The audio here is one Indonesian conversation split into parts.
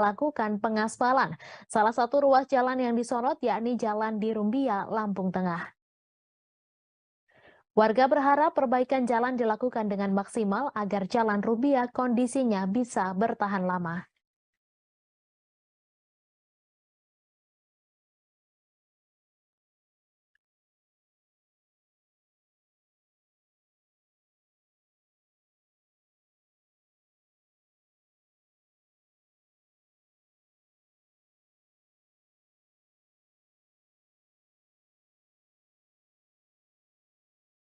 lakukan pengaspalan. Salah satu ruas jalan yang disorot yakni Jalan di Rumbia, Lampung Tengah. Warga berharap perbaikan jalan dilakukan dengan maksimal agar Jalan Rumbia kondisinya bisa bertahan lama.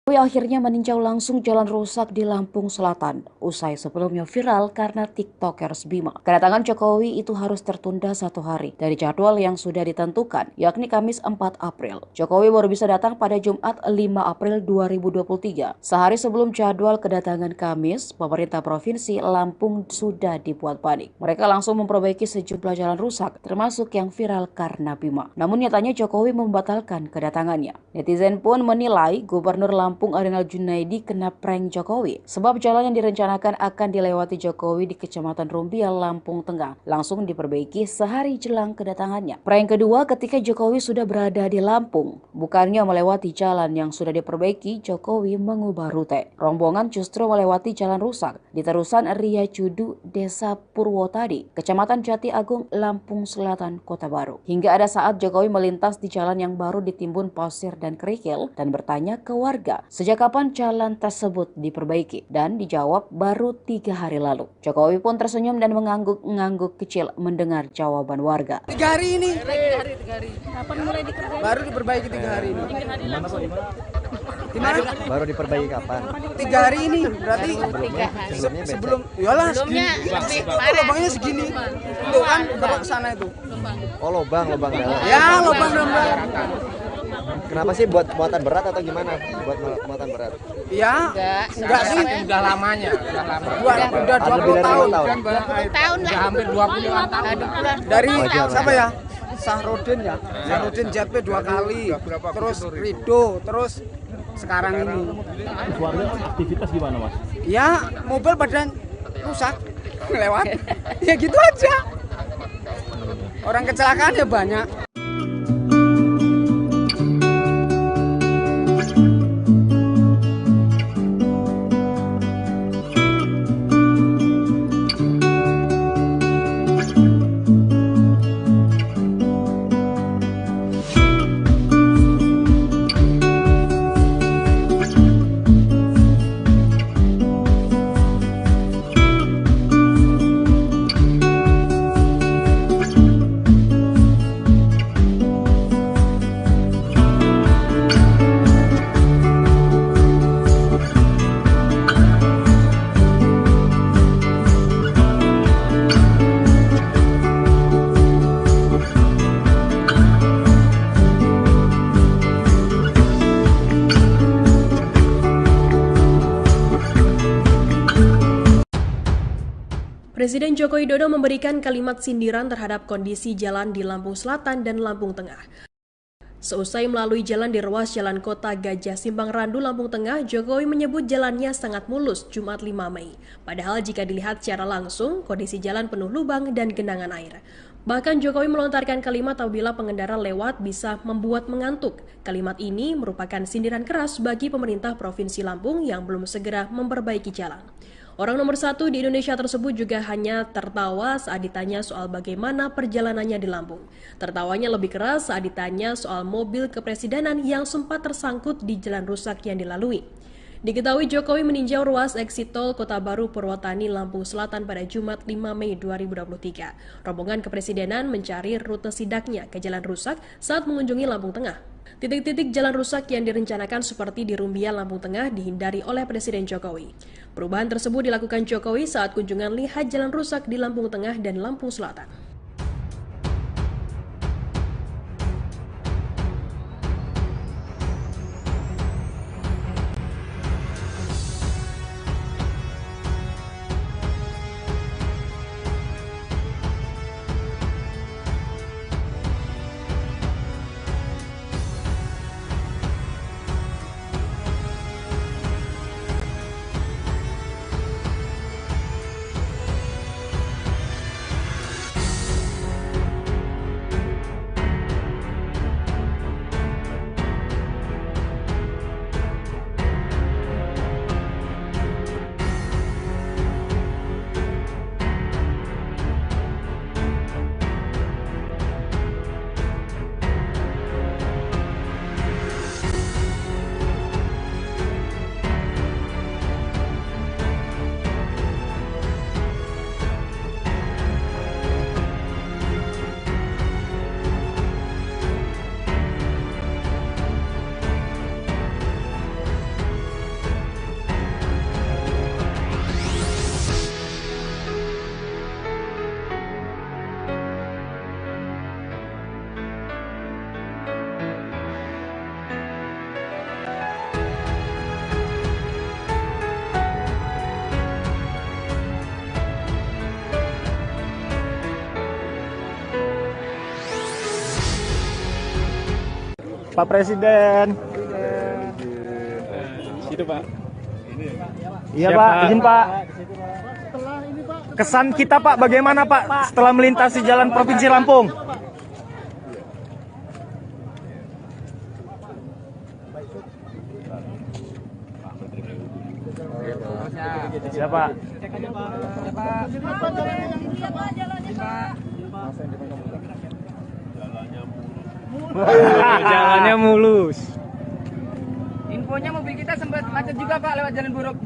Jokowi akhirnya meninjau langsung jalan rusak di Lampung Selatan, usai sebelumnya viral karena TikTokers Bima. Kedatangan Jokowi itu harus tertunda 1 hari dari jadwal yang sudah ditentukan, yakni Kamis 4 April. Jokowi baru bisa datang pada Jumat 5 April 2023. Sehari sebelum jadwal kedatangan Kamis, pemerintah Provinsi Lampung sudah dibuat panik. Mereka langsung memperbaiki sejumlah jalan rusak, termasuk yang viral karena Bima. Namun nyatanya Jokowi membatalkan kedatangannya. Netizen pun menilai Gubernur Lampung Arinal Junaidi kena prank Jokowi, sebab jalan yang direncanakan akan dilewati Jokowi di Kecamatan Rumbia, Lampung Tengah langsung diperbaiki sehari jelang kedatangannya. Prank kedua ketika Jokowi sudah berada di Lampung, bukannya melewati jalan yang sudah diperbaiki, Jokowi mengubah rute. Rombongan justru melewati jalan rusak di terusan Ria Cudu, Desa Purwotadi, Kecamatan Jati Agung, Lampung Selatan, Kota Baru. Hingga ada saat Jokowi melintas di jalan yang baru ditimbun pasir dan kerikil dan bertanya ke warga sejak kapan jalan tersebut diperbaiki, dan dijawab baru 3 hari lalu. Jokowi pun tersenyum dan mengangguk-ngangguk kecil mendengar jawaban warga. 3 hari ini. 3 hari. Kapan mulai diperbaiki? Baru diperbaiki 3 hari ini. 3 hari langsung. Gimana? Baru diperbaiki kapan? 3 hari ini berarti sebelum iyalah Sebelumnya segini. lebih parah. Lubangnya segini. Tuh kan kalau ke sana itu. Oh, lubang dalam. Ya, lubang dalam. Kenapa sih buat muatan berat atau gimana? Buat muatan berat. Ya, enggak sih. Udah lamanya, Udah 20 tahun. 20 tahun lah. Udah hampir 20-an tahun. Dari tahun. siapa ya? Sahrudin ya. Sahrudin JP 2 kali. Terus Rido, terus sekarang ini. Warga aktivitas gimana, Mas? Ya, mobil badan rusak lewat. Ya gitu aja. Orang kecelakaan ya banyak. Presiden Joko Widodo memberikan kalimat sindiran terhadap kondisi jalan di Lampung Selatan dan Lampung Tengah. Seusai melalui jalan di ruas Jalan Kota Gajah Simpang Randu, Lampung Tengah, Jokowi menyebut jalannya sangat mulus Jumat 5 Mei. Padahal jika dilihat secara langsung, kondisi jalan penuh lubang dan genangan air. Bahkan Jokowi melontarkan kalimat apabila pengendara lewat bisa membuat mengantuk. Kalimat ini merupakan sindiran keras bagi pemerintah Provinsi Lampung yang belum segera memperbaiki jalan. Orang nomor 1 di Indonesia tersebut juga hanya tertawa saat ditanya soal bagaimana perjalanannya di Lampung. Tertawanya lebih keras saat ditanya soal mobil kepresidenan yang sempat tersangkut di jalan rusak yang dilalui. Diketahui Jokowi meninjau ruas eksit tol Kota Baru Purwotani, Lampung Selatan pada Jumat 5 Mei 2023. Rombongan kepresidenan mencari rute sidaknya ke jalan rusak saat mengunjungi Lampung Tengah. Titik-titik jalan rusak yang direncanakan seperti di Rumbia, Lampung Tengah dihindari oleh Presiden Jokowi. Perubahan tersebut dilakukan Jokowi saat kunjungan lihat jalan rusak di Lampung Tengah dan Lampung Selatan. Pak Presiden. Situ Pak. Iya Pak, izin Pak. Kesan kita Pak, bagaimana Pak setelah melintasi jalan Provinsi Lampung? Siapa? Jalannya mulus. Infonya mobil kita sempat macet juga Pak lewat jalan buruk.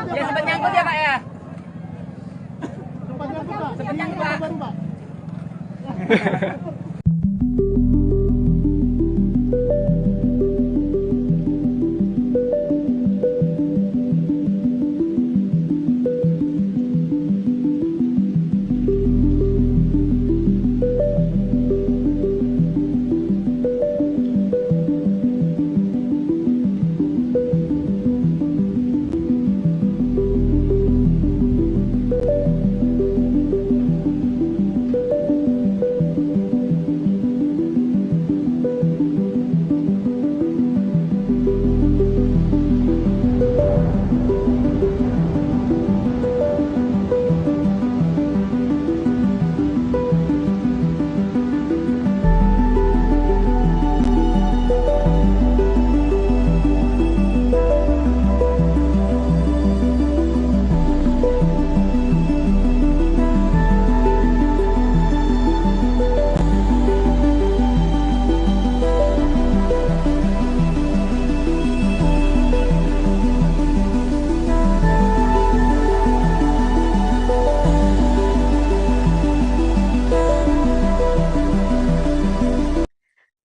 Ya sempat nyangkut ya Pak ya. Sempat nyangkut Pak.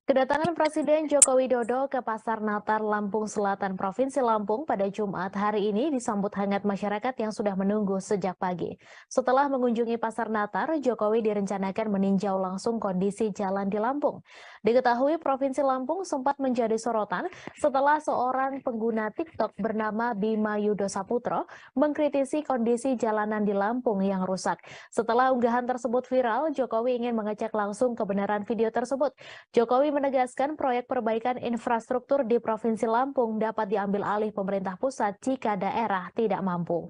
Kedatangan Presiden Joko Widodo ke Pasar Natar Lampung Selatan, Provinsi Lampung pada Jumat hari ini disambut hangat masyarakat yang sudah menunggu sejak pagi. Setelah mengunjungi Pasar Natar, Jokowi direncanakan meninjau langsung kondisi jalan di Lampung. Diketahui Provinsi Lampung sempat menjadi sorotan setelah seorang pengguna TikTok bernama Bima Yudo Saputro mengkritisi kondisi jalanan di Lampung yang rusak. Setelah unggahan tersebut viral, Jokowi ingin mengecek langsung kebenaran video tersebut. Jokowi menegaskan proyek perbaikan infrastruktur di Provinsi Lampung dapat diambil alih pemerintah pusat jika daerah tidak mampu.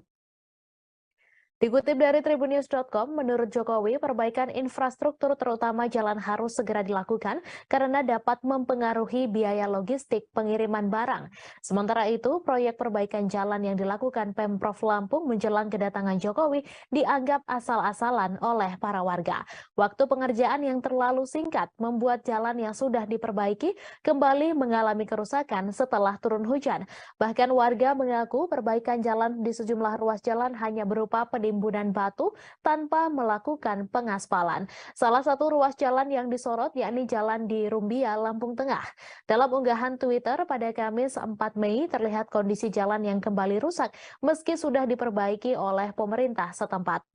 Dikutip dari Tribunnews.com, menurut Jokowi, perbaikan infrastruktur terutama jalan harus segera dilakukan karena dapat mempengaruhi biaya logistik pengiriman barang. Sementara itu, proyek perbaikan jalan yang dilakukan Pemprov Lampung menjelang kedatangan Jokowi dianggap asal-asalan oleh para warga. Waktu pengerjaan yang terlalu singkat membuat jalan yang sudah diperbaiki kembali mengalami kerusakan setelah turun hujan. Bahkan warga mengaku perbaikan jalan di sejumlah ruas jalan hanya berupa penimbunan batu tanpa melakukan pengaspalan. Salah satu ruas jalan yang disorot yakni jalan di Rumbia, Lampung Tengah. Dalam unggahan Twitter pada Kamis 4 Mei terlihat kondisi jalan yang kembali rusak meski sudah diperbaiki oleh pemerintah setempat.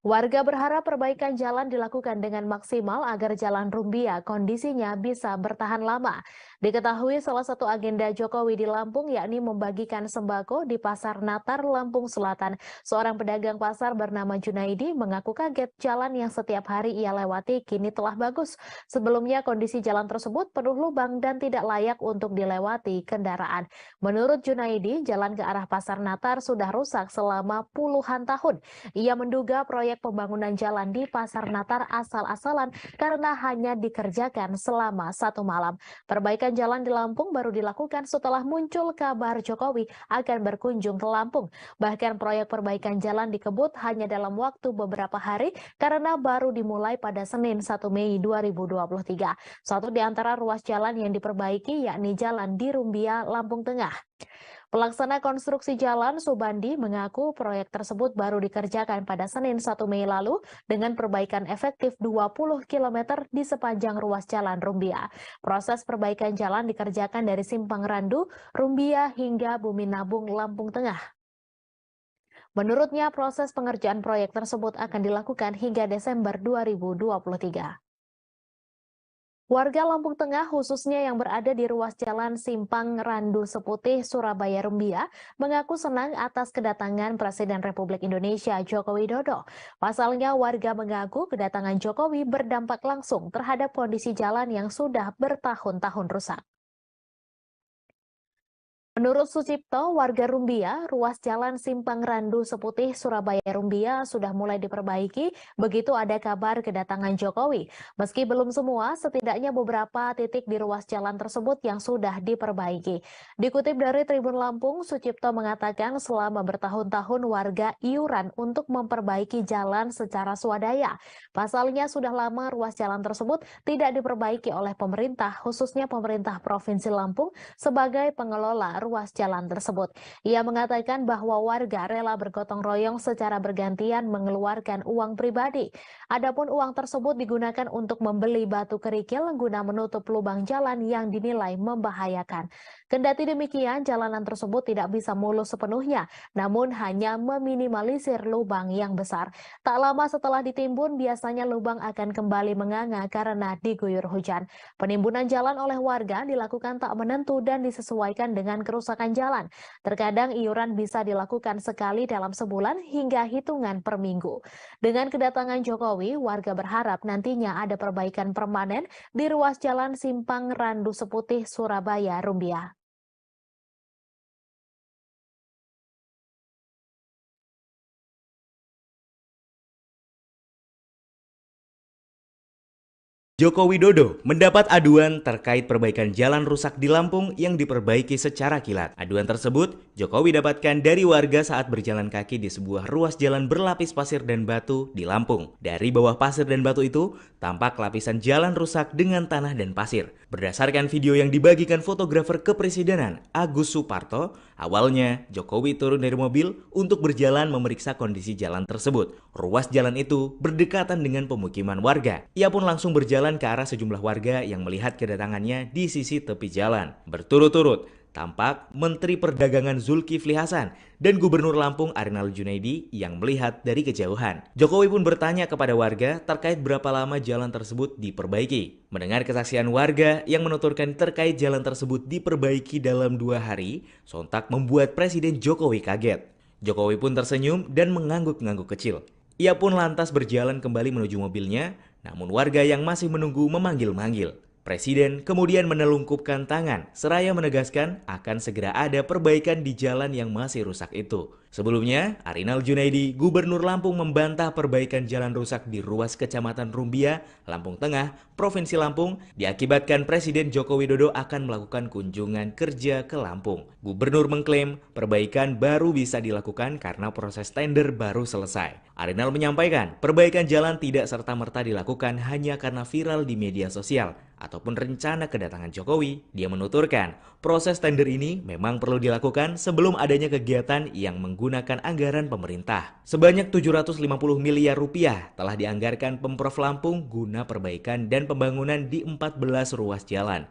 Warga berharap perbaikan jalan dilakukan dengan maksimal agar jalan Rumbia kondisinya bisa bertahan lama. Diketahui salah satu agenda Jokowi di Lampung yakni membagikan sembako di Pasar Natar Lampung Selatan. Seorang pedagang pasar bernama Junaidi mengaku kaget jalan yang setiap hari ia lewati kini telah bagus. Sebelumnya kondisi jalan tersebut penuh lubang dan tidak layak untuk dilewati kendaraan. Menurut Junaidi, jalan ke arah Pasar Natar sudah rusak selama puluhan tahun. Ia menduga proyek pembangunan jalan di Pasar Natar asal-asalan karena hanya dikerjakan selama 1 malam. Perbaikan jalan di Lampung baru dilakukan setelah muncul kabar Jokowi akan berkunjung ke Lampung. Bahkan proyek perbaikan jalan dikebut hanya dalam waktu beberapa hari karena baru dimulai pada Senin 1 Mei 2023. Satu di antara ruas jalan yang diperbaiki yakni jalan di Rumbia, Lampung Tengah. Pelaksana konstruksi jalan Subandi mengaku proyek tersebut baru dikerjakan pada Senin 1 Mei lalu dengan perbaikan efektif 20 km di sepanjang ruas jalan Rumbia. Proses perbaikan jalan dikerjakan dari Simpang Randu, Rumbia hingga Bumi Nabung, Lampung Tengah. Menurutnya proses pengerjaan proyek tersebut akan dilakukan hingga Desember 2023. Warga Lampung Tengah khususnya yang berada di ruas jalan Simpang Randu Seputih, Surabaya Rumbia mengaku senang atas kedatangan Presiden Republik Indonesia Joko Widodo. Pasalnya warga mengaku kedatangan Jokowi berdampak langsung terhadap kondisi jalan yang sudah bertahun-tahun rusak. Menurut Sucipto, warga Rumbia, ruas jalan Simpang Randu Seputih, Surabaya Rumbia sudah mulai diperbaiki begitu ada kabar kedatangan Jokowi. Meski belum semua, setidaknya beberapa titik di ruas jalan tersebut yang sudah diperbaiki. Dikutip dari Tribun Lampung, Sucipto mengatakan selama bertahun-tahun warga iuran untuk memperbaiki jalan secara swadaya. Pasalnya sudah lama ruas jalan tersebut tidak diperbaiki oleh pemerintah, khususnya pemerintah Provinsi Lampung sebagai pengelola ruas jalan tersebut. Ia mengatakan bahwa warga rela bergotong royong secara bergantian mengeluarkan uang pribadi. Adapun uang tersebut digunakan untuk membeli batu kerikil guna menutup lubang jalan yang dinilai membahayakan. Kendati demikian, jalanan tersebut tidak bisa mulus sepenuhnya, namun hanya meminimalisir lubang yang besar. Tak lama setelah ditimbun, biasanya lubang akan kembali menganga karena diguyur hujan. Penimbunan jalan oleh warga dilakukan tak menentu dan disesuaikan dengan kerusakan jalan. Terkadang iuran bisa dilakukan sekali dalam sebulan hingga hitungan per minggu. Dengan kedatangan Jokowi, warga berharap nantinya ada perbaikan permanen di ruas jalan Simpang Randu Seputih, Surabaya Rumbia. Joko Widodo mendapat aduan terkait perbaikan jalan rusak di Lampung yang diperbaiki secara kilat. Aduan tersebut Jokowi dapatkan dari warga saat berjalan kaki di sebuah ruas jalan berlapis pasir dan batu di Lampung. Dari bawah pasir dan batu itu, tampak lapisan jalan rusak dengan tanah dan pasir. Berdasarkan video yang dibagikan fotografer kepresidenan Agus Suparto, awalnya Jokowi turun dari mobil untuk berjalan memeriksa kondisi jalan tersebut. Ruas jalan itu berdekatan dengan pemukiman warga. Ia pun langsung berjalan ke arah sejumlah warga yang melihat kedatangannya di sisi tepi jalan. Berturut-turut tampak Menteri Perdagangan Zulkifli Hasan dan Gubernur Lampung Arinal Junaidi yang melihat dari kejauhan. Jokowi pun bertanya kepada warga terkait berapa lama jalan tersebut diperbaiki. Mendengar kesaksian warga yang menuturkan terkait jalan tersebut diperbaiki dalam 2 hari, sontak membuat Presiden Jokowi kaget. Jokowi pun tersenyum dan mengangguk-ngangguk kecil. Ia pun lantas berjalan kembali menuju mobilnya, namun warga yang masih menunggu memanggil-manggil. Presiden kemudian menelungkupkan tangan, seraya menegaskan akan segera ada perbaikan di jalan yang masih rusak itu. Sebelumnya, Arinal Junaidi, Gubernur Lampung membantah perbaikan jalan rusak di ruas Kecamatan Rumbia, Lampung Tengah, Provinsi Lampung, diakibatkan Presiden Joko Widodo akan melakukan kunjungan kerja ke Lampung. Gubernur mengklaim perbaikan baru bisa dilakukan karena proses tender baru selesai. Arinal menyampaikan perbaikan jalan tidak serta-merta dilakukan hanya karena viral di media sosial ataupun rencana kedatangan Jokowi. Dia menuturkan, proses tender ini memang perlu dilakukan sebelum adanya kegiatan yang menggunakan anggaran pemerintah. Sebanyak 750 miliar rupiah telah dianggarkan Pemprov Lampung guna perbaikan dan pembangunan di 14 ruas jalan.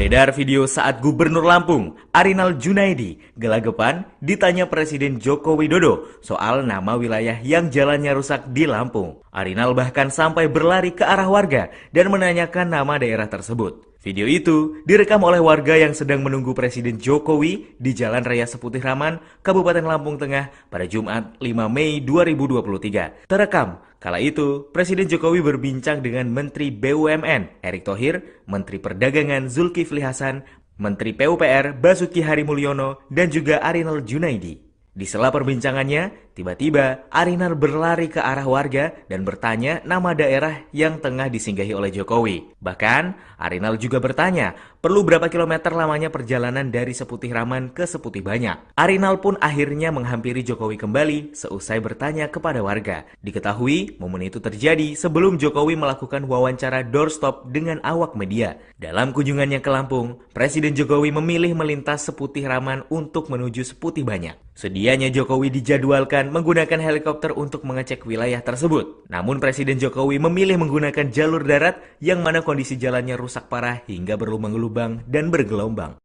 Beredar video saat Gubernur Lampung, Arinal Junaidi, gelagapan ditanya Presiden Joko Widodo soal nama wilayah yang jalannya rusak di Lampung. Arinal bahkan sampai berlari ke arah warga dan menanyakan nama daerah tersebut. Video itu direkam oleh warga yang sedang menunggu Presiden Jokowi di Jalan Raya Seputih Raman, Kabupaten Lampung Tengah pada Jumat 5 Mei 2023. Terekam kala itu Presiden Jokowi berbincang dengan Menteri BUMN Erick Thohir, Menteri Perdagangan Zulkifli Hasan, Menteri PUPR Basuki Harimulyono, dan juga Arinal Junaidi. Di sela perbincangannya, tiba-tiba Arinal berlari ke arah warga dan bertanya nama daerah yang tengah disinggahi oleh Jokowi. Bahkan, Arinal juga bertanya, perlu berapa kilometer lamanya perjalanan dari Seputih Raman ke Seputih Banyak. Arinal pun akhirnya menghampiri Jokowi kembali seusai bertanya kepada warga. Diketahui, momen itu terjadi sebelum Jokowi melakukan wawancara doorstop dengan awak media. Dalam kunjungannya ke Lampung, Presiden Jokowi memilih melintas Seputih Raman untuk menuju Seputih Banyak. Sedianya Jokowi dijadwalkan menggunakan helikopter untuk mengecek wilayah tersebut. Namun Presiden Jokowi memilih menggunakan jalur darat yang mana kondisi jalannya rusak parah hingga berlubang-lubang dan bergelombang.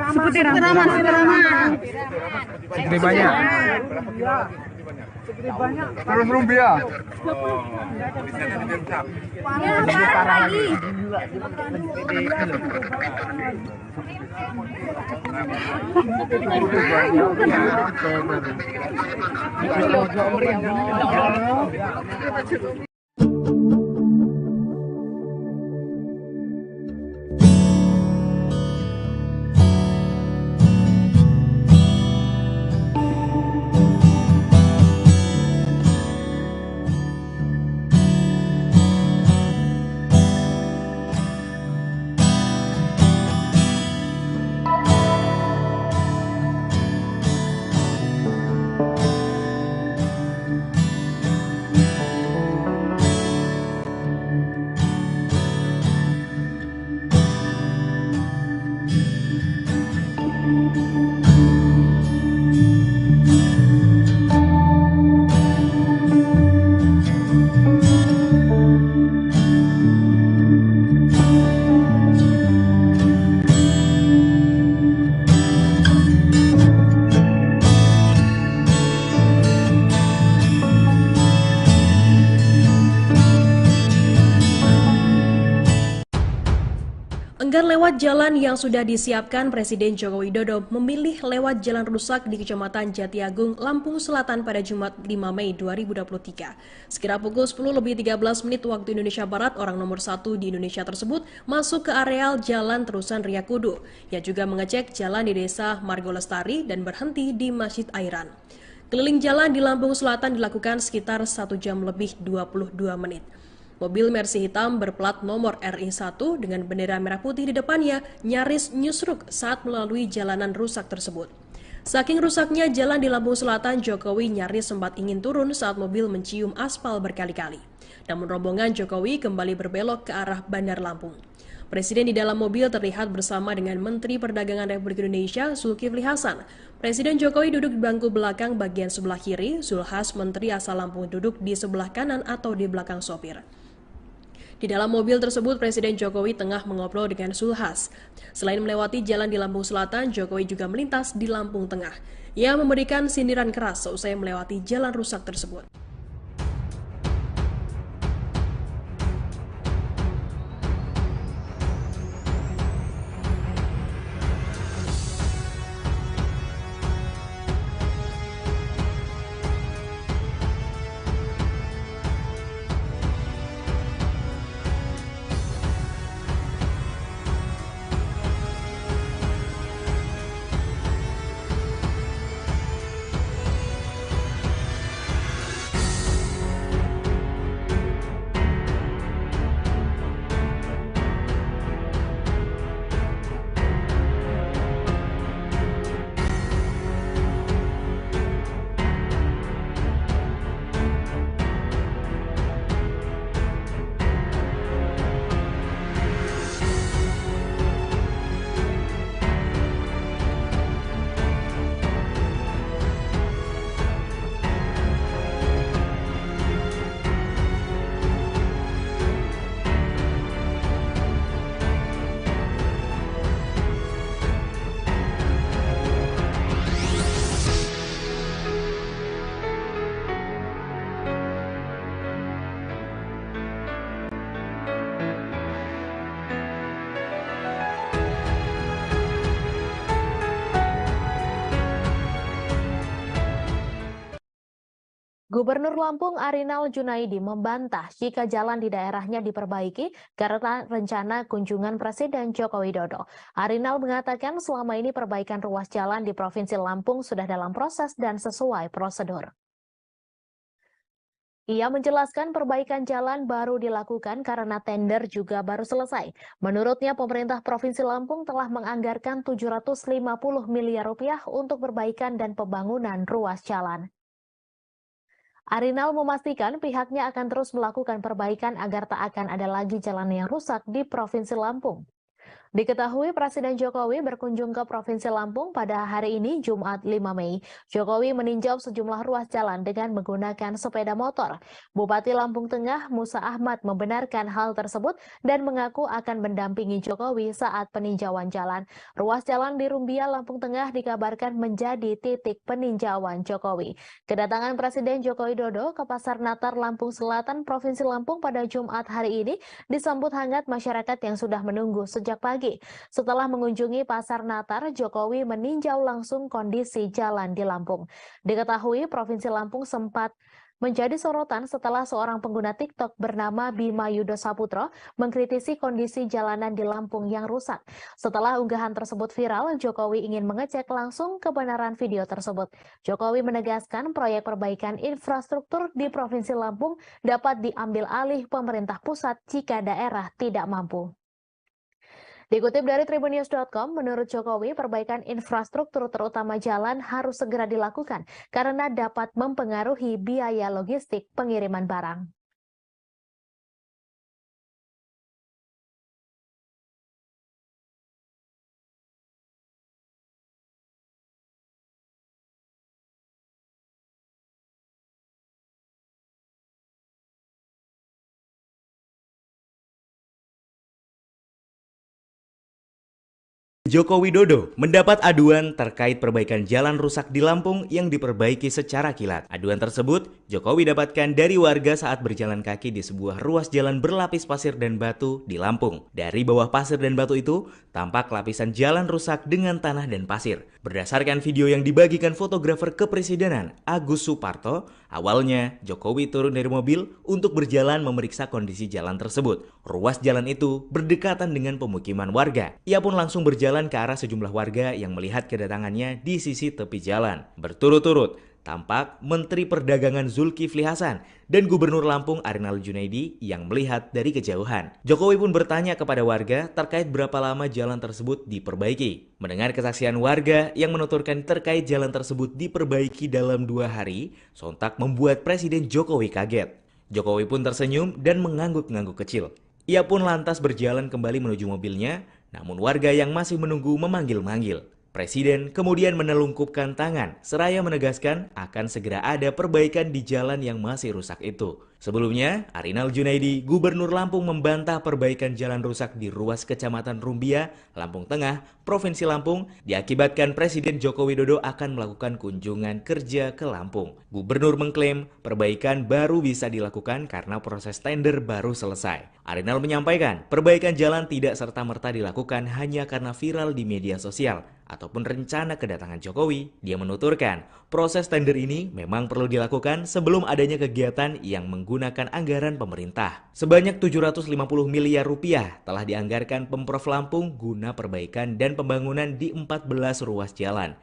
Seputih Raman. Segede banyak. Belum Rumbia. Enggan lewat jalan yang sudah disiapkan, Presiden Joko Widodo memilih lewat jalan rusak di Kecamatan Jatiagung, Lampung Selatan pada Jumat 5 Mei 2023. Sekira pukul 10:13 waktu Indonesia Barat, orang nomor 1 di Indonesia tersebut masuk ke areal Jalan Terusan Riyakudu. Ia juga mengecek jalan di Desa Margolestari dan berhenti di Masjid Airan. Keliling jalan di Lampung Selatan dilakukan sekitar 1 jam lebih 22 menit. Mobil Mercy hitam berplat nomor RI1 dengan bendera merah putih di depannya nyaris nyusruk saat melalui jalanan rusak tersebut. Saking rusaknya jalan di Lampung Selatan, Jokowi nyaris sempat ingin turun saat mobil mencium aspal berkali-kali. Namun rombongan Jokowi kembali berbelok ke arah Bandar Lampung. Presiden di dalam mobil terlihat bersama dengan Menteri Perdagangan Republik Indonesia Zulkifli Hasan. Presiden Jokowi duduk di bangku belakang bagian sebelah kiri, Zulhas Menteri asal Lampung duduk di sebelah kanan atau di belakang sopir. Di dalam mobil tersebut, Presiden Jokowi tengah mengobrol dengan Zulhas. Selain melewati jalan di Lampung Selatan, Jokowi juga melintas di Lampung Tengah. Ia memberikan sindiran keras seusai melewati jalan rusak tersebut. Gubernur Lampung Arinal Junaidi membantah jika jalan di daerahnya diperbaiki karena rencana kunjungan Presiden Joko Widodo. Arinal mengatakan selama ini perbaikan ruas jalan di Provinsi Lampung sudah dalam proses dan sesuai prosedur. Ia menjelaskan perbaikan jalan baru dilakukan karena tender juga baru selesai. Menurutnya pemerintah Provinsi Lampung telah menganggarkan 750 miliar rupiah untuk perbaikan dan pembangunan ruas jalan. Arinal memastikan pihaknya akan terus melakukan perbaikan agar tak akan ada lagi jalan yang rusak di Provinsi Lampung. Diketahui Presiden Jokowi berkunjung ke Provinsi Lampung pada hari ini, Jumat 5 Mei. Jokowi meninjau sejumlah ruas jalan dengan menggunakan sepeda motor. Bupati Lampung Tengah, Musa Ahmad, membenarkan hal tersebut dan mengaku akan mendampingi Jokowi saat peninjauan jalan. Ruas jalan di Rumbia, Lampung Tengah dikabarkan menjadi titik peninjauan Jokowi. Kedatangan Presiden Joko Widodo ke Pasar Natar Lampung Selatan, Provinsi Lampung pada Jumat hari ini disambut hangat masyarakat yang sudah menunggu sejak pagi. Setelah mengunjungi Pasar Natar, Jokowi meninjau langsung kondisi jalan di Lampung. Diketahui Provinsi Lampung sempat menjadi sorotan setelah seorang pengguna TikTok bernama Bima Yudo Saputro mengkritisi kondisi jalanan di Lampung yang rusak. Setelah unggahan tersebut viral, Jokowi ingin mengecek langsung kebenaran video tersebut. Jokowi menegaskan proyek perbaikan infrastruktur di Provinsi Lampung dapat diambil alih pemerintah pusat jika daerah tidak mampu. Dikutip dari tribunnews.com, menurut Jokowi, perbaikan infrastruktur terutama jalan harus segera dilakukan karena dapat mempengaruhi biaya logistik pengiriman barang. Joko Widodo mendapat aduan terkait perbaikan jalan rusak di Lampung yang diperbaiki secara kilat. Aduan tersebut Jokowi dapatkan dari warga saat berjalan kaki di sebuah ruas jalan berlapis pasir dan batu di Lampung. Dari bawah pasir dan batu itu, tampak lapisan jalan rusak dengan tanah dan pasir. Berdasarkan video yang dibagikan fotografer kepresidenan Agus Suparto, awalnya Jokowi turun dari mobil untuk berjalan memeriksa kondisi jalan tersebut. Ruas jalan itu berdekatan dengan pemukiman warga. Ia pun langsung berjalan ke arah sejumlah warga yang melihat kedatangannya di sisi tepi jalan. Berturut-turut, tampak Menteri Perdagangan Zulkifli Hasan dan Gubernur Lampung Arinal Junaidi yang melihat dari kejauhan. Jokowi pun bertanya kepada warga terkait berapa lama jalan tersebut diperbaiki. Mendengar kesaksian warga yang menuturkan terkait jalan tersebut diperbaiki dalam 2 hari, sontak membuat Presiden Jokowi kaget. Jokowi pun tersenyum dan mengangguk-ngangguk kecil. Ia pun lantas berjalan kembali menuju mobilnya, namun warga yang masih menunggu memanggil-manggil. Presiden kemudian menelungkupkan tangan seraya menegaskan akan segera ada perbaikan di jalan yang masih rusak itu. Sebelumnya, Arinal Junaidi, Gubernur Lampung membantah perbaikan jalan rusak di ruas Kecamatan Rumbia, Lampung Tengah, Provinsi Lampung, diakibatkan Presiden Joko Widodo akan melakukan kunjungan kerja ke Lampung. Gubernur mengklaim perbaikan baru bisa dilakukan karena proses tender baru selesai. Arinal menyampaikan perbaikan jalan tidak serta-merta dilakukan hanya karena viral di media sosial ataupun rencana kedatangan Jokowi. Dia menuturkan, proses tender ini memang perlu dilakukan sebelum adanya kegiatan yang menggunakan anggaran pemerintah. Sebanyak 750 miliar rupiah telah dianggarkan Pemprov Lampung guna perbaikan dan pembangunan di 14 ruas jalan.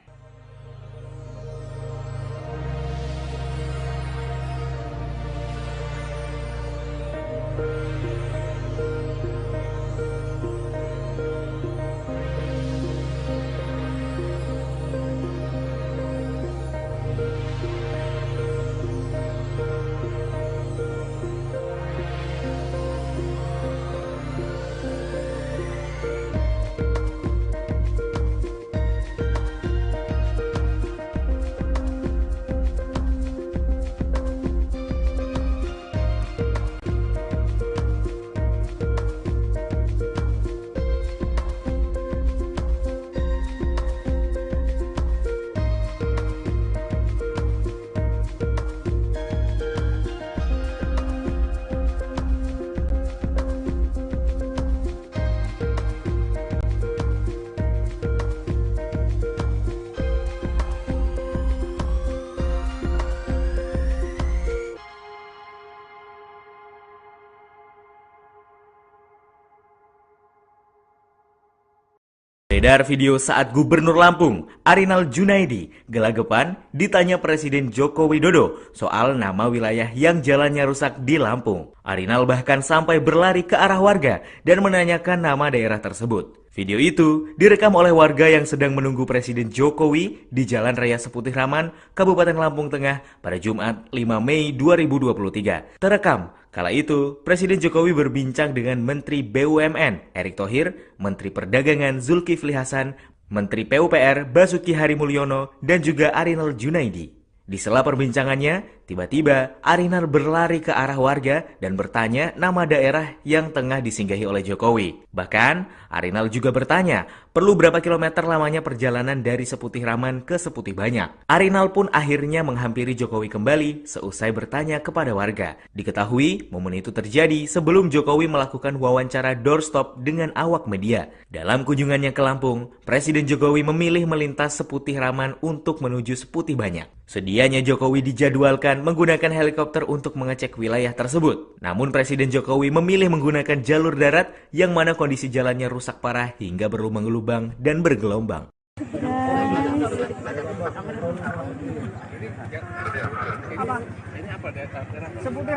Beredar video saat Gubernur Lampung, Arinal Junaidi, gelagapan ditanya Presiden Joko Widodo soal nama wilayah yang jalannya rusak di Lampung. Arinal bahkan sampai berlari ke arah warga dan menanyakan nama daerah tersebut. Video itu direkam oleh warga yang sedang menunggu Presiden Jokowi di Jalan Raya Seputih Raman, Kabupaten Lampung Tengah pada Jumat 5 Mei 2023. Terekam kala itu, Presiden Jokowi berbincang dengan Menteri BUMN Erick Thohir, Menteri Perdagangan Zulkifli Hasan, Menteri PUPR Basuki Harimulyono, dan juga Arinal Junaidi. Di sela perbincangannya, tiba-tiba Arinal berlari ke arah warga dan bertanya nama daerah yang tengah disinggahi oleh Jokowi. Bahkan, Arinal juga bertanya, perlu berapa kilometer lamanya perjalanan dari Seputih Raman ke Seputih Banyak. Arinal pun akhirnya menghampiri Jokowi kembali seusai bertanya kepada warga. Diketahui, momen itu terjadi sebelum Jokowi melakukan wawancara doorstop dengan awak media. Dalam kunjungannya ke Lampung, Presiden Jokowi memilih melintas Seputih Raman untuk menuju Seputih Banyak. Sedianya Jokowi dijadwalkan menggunakan helikopter untuk mengecek wilayah tersebut. Namun Presiden Jokowi memilih menggunakan jalur darat yang mana kondisi jalannya rusak parah hingga berlubang-lubang dan bergelombang.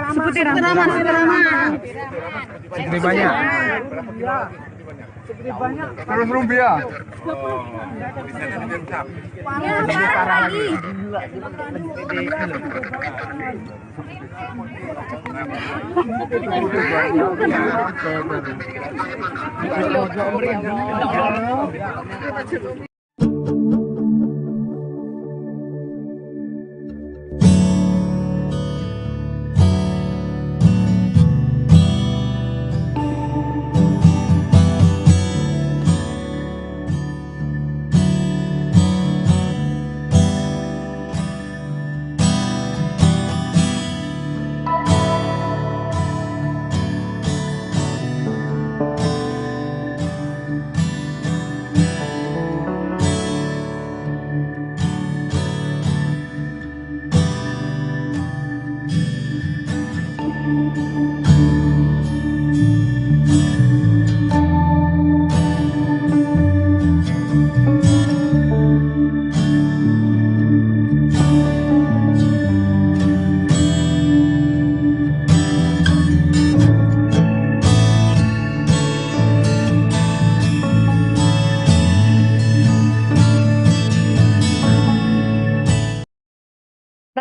Seputih Raman. Seputih Banyak. Terus Rumbia.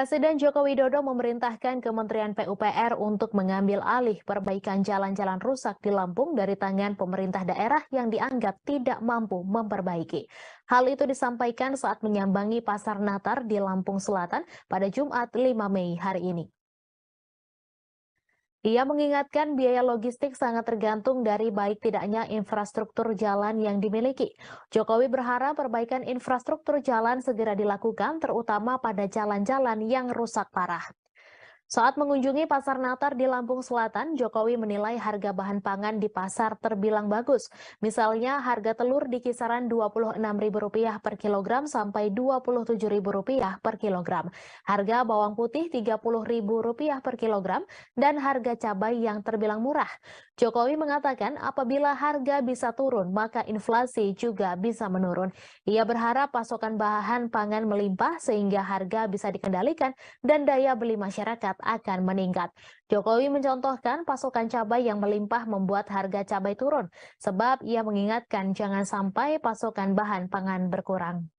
Presiden Joko Widodo memerintahkan Kementerian PUPR untuk mengambil alih perbaikan jalan-jalan rusak di Lampung dari tangan pemerintah daerah yang dianggap tidak mampu memperbaiki. Hal itu disampaikan saat menyambangi Pasar Natar di Lampung Selatan pada Jumat 5 Mei hari ini. Ia mengingatkan biaya logistik sangat tergantung dari baik tidaknya infrastruktur jalan yang dimiliki. Jokowi berharap perbaikan infrastruktur jalan segera dilakukan, terutama pada jalan-jalan yang rusak parah. Saat mengunjungi Pasar Natar di Lampung Selatan, Jokowi menilai harga bahan pangan di pasar terbilang bagus. Misalnya harga telur di kisaran Rp26.000 per kilogram sampai Rp27.000 per kilogram. Harga bawang putih Rp30.000 per kilogram dan harga cabai yang terbilang murah. Jokowi mengatakan apabila harga bisa turun, maka inflasi juga bisa menurun. Ia berharap pasokan bahan pangan melimpah sehingga harga bisa dikendalikan dan daya beli masyarakat akan meningkat. Jokowi mencontohkan pasokan cabai yang melimpah membuat harga cabai turun, sebab ia mengingatkan jangan sampai pasokan bahan pangan berkurang.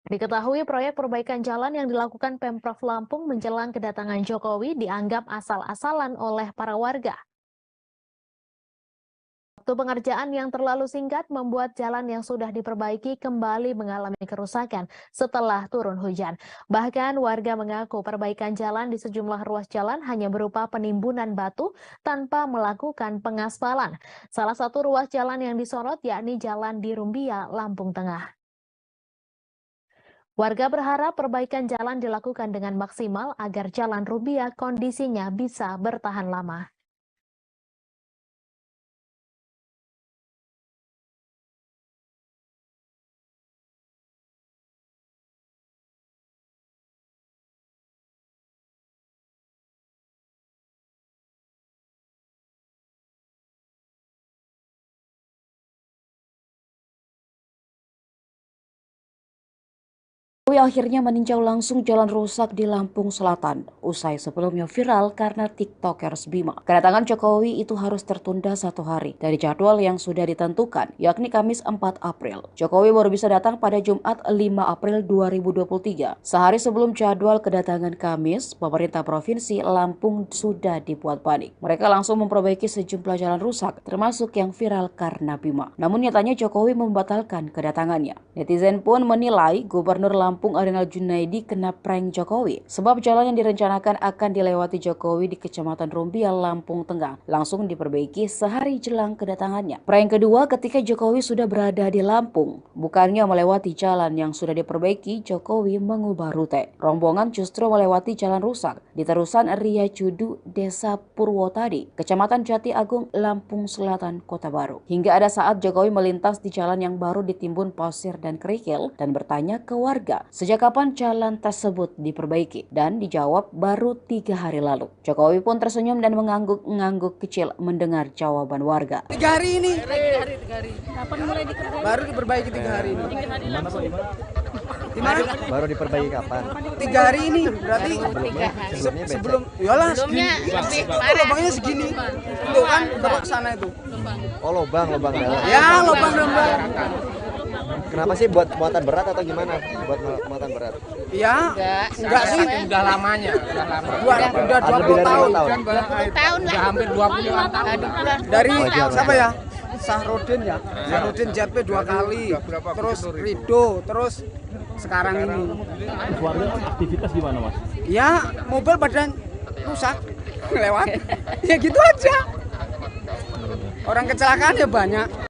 Diketahui proyek perbaikan jalan yang dilakukan Pemprov Lampung menjelang kedatangan Jokowi dianggap asal-asalan oleh para warga. Waktu pengerjaan yang terlalu singkat membuat jalan yang sudah diperbaiki kembali mengalami kerusakan setelah turun hujan. Bahkan warga mengaku perbaikan jalan di sejumlah ruas jalan hanya berupa penimbunan batu tanpa melakukan pengaspalan. Salah satu ruas jalan yang disorot yakni Jalan di Rumbia, Lampung Tengah. Warga berharap perbaikan jalan dilakukan dengan maksimal agar Jalan Rumbia kondisinya bisa bertahan lama. Jokowi akhirnya meninjau langsung jalan rusak di Lampung Selatan, usai sebelumnya viral karena TikTokers Bima. Kedatangan Jokowi itu harus tertunda 1 hari dari jadwal yang sudah ditentukan, yakni Kamis 4 April. Jokowi baru bisa datang pada Jumat 5 April 2023. Sehari sebelum jadwal kedatangan Kamis, pemerintah Provinsi Lampung sudah dibuat panik. Mereka langsung memperbaiki sejumlah jalan rusak, termasuk yang viral karena Bima. Namun nyatanya Jokowi membatalkan kedatangannya. Netizen pun menilai Gubernur Lampung Arinal Junaidi kena prank Jokowi, sebab jalan yang direncanakan akan dilewati Jokowi di Kecamatan Rumbia, Lampung Tengah langsung diperbaiki sehari jelang kedatangannya. Prank kedua ketika Jokowi sudah berada di Lampung, bukannya melewati jalan yang sudah diperbaiki, Jokowi mengubah rute. Rombongan justru melewati jalan rusak di terusan Ria Cudu, Desa Purwotadi, Kecamatan Jati Agung, Lampung Selatan, Kota Baru. Hingga ada saat Jokowi melintas di jalan yang baru ditimbun pasir dan kerikil dan bertanya ke warga sejak kapan jalan tersebut diperbaiki, dan dijawab baru 3 hari lalu. Jokowi pun tersenyum dan mengangguk-ngangguk kecil mendengar jawaban warga. 3 hari ini. Kapan mulai diperbaiki? Baru diperbaiki 3 hari ini. Di mana? Baru diperbaiki kapan? 3 hari ini. Berarti sebelum iyalah segini. Lubangnya segini. Tuh kan ke sana itu. Oh, lubang dalam. Ya, lubang. Kenapa sih buat muatan berat atau gimana? Buat muatan berat? Iya, enggak sih. Udah lamanya, udah lama. Udah Lebih 20 dari tahun. 5 tahun. Udah hampir 20 tahun. Dari siapa ya? Sahrodin ya. Sahrodin JP 2 kali. Terus Rido, terus sekarang ini. Warga aktivitas gimana, Mas? Ya, mobil badan rusak lewat. Ya gitu aja. Orang kecelakaan ya banyak.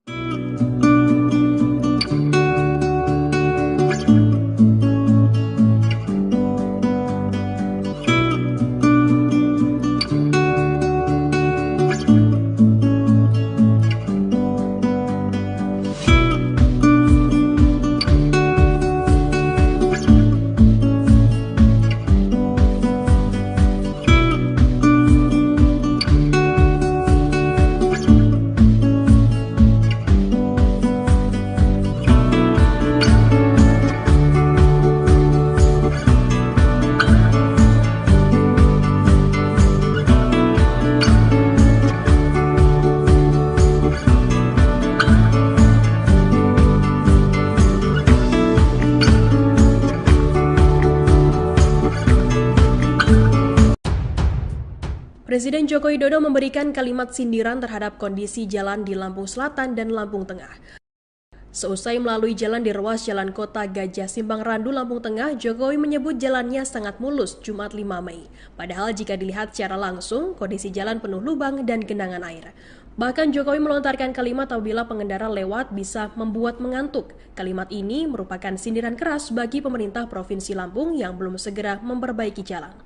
Presiden Joko Widodo memberikan kalimat sindiran terhadap kondisi jalan di Lampung Selatan dan Lampung Tengah. Seusai melalui jalan di ruas Jalan Kota Gajah Simbang Randu, Lampung Tengah, Jokowi menyebut jalannya sangat mulus Jumat 5 Mei. Padahal jika dilihat secara langsung, kondisi jalan penuh lubang dan genangan air. Bahkan Jokowi melontarkan kalimat apabila pengendara lewat bisa membuat mengantuk. Kalimat ini merupakan sindiran keras bagi pemerintah Provinsi Lampung yang belum segera memperbaiki jalan.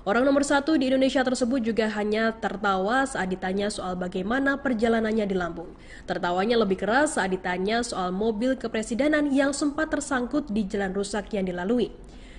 Orang nomor 1 di Indonesia tersebut juga hanya tertawa saat ditanya soal bagaimana perjalanannya di Lampung. Tertawanya lebih keras saat ditanya soal mobil kepresidenan yang sempat tersangkut di jalan rusak yang dilalui.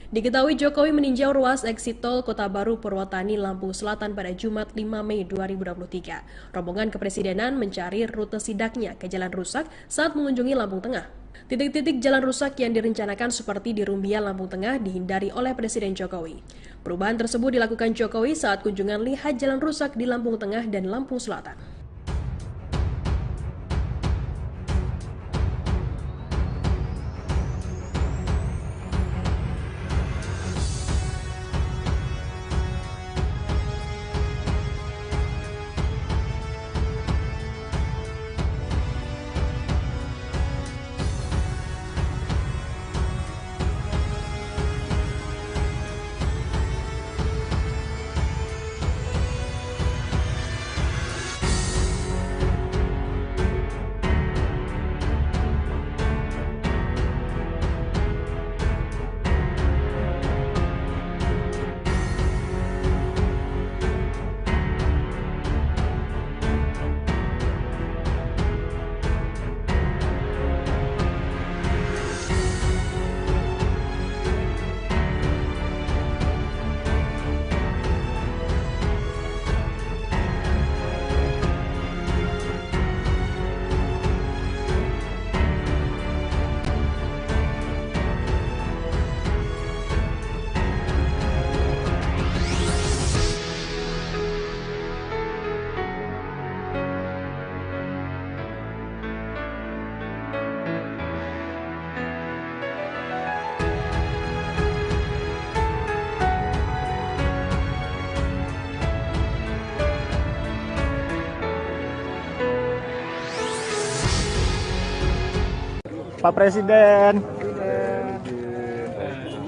Diketahui Jokowi meninjau ruas eksit tol Kota Baru Purwotani, Lampung Selatan pada Jumat 5 Mei 2023. Rombongan kepresidenan mencari rute sidaknya ke jalan rusak saat mengunjungi Lampung Tengah. Titik-titik jalan rusak yang direncanakan seperti di Rumbia, Lampung Tengah dihindari oleh Presiden Jokowi. Perubahan tersebut dilakukan Jokowi saat kunjungan lihat jalan rusak di Lampung Tengah dan Lampung Selatan. Pak Presiden.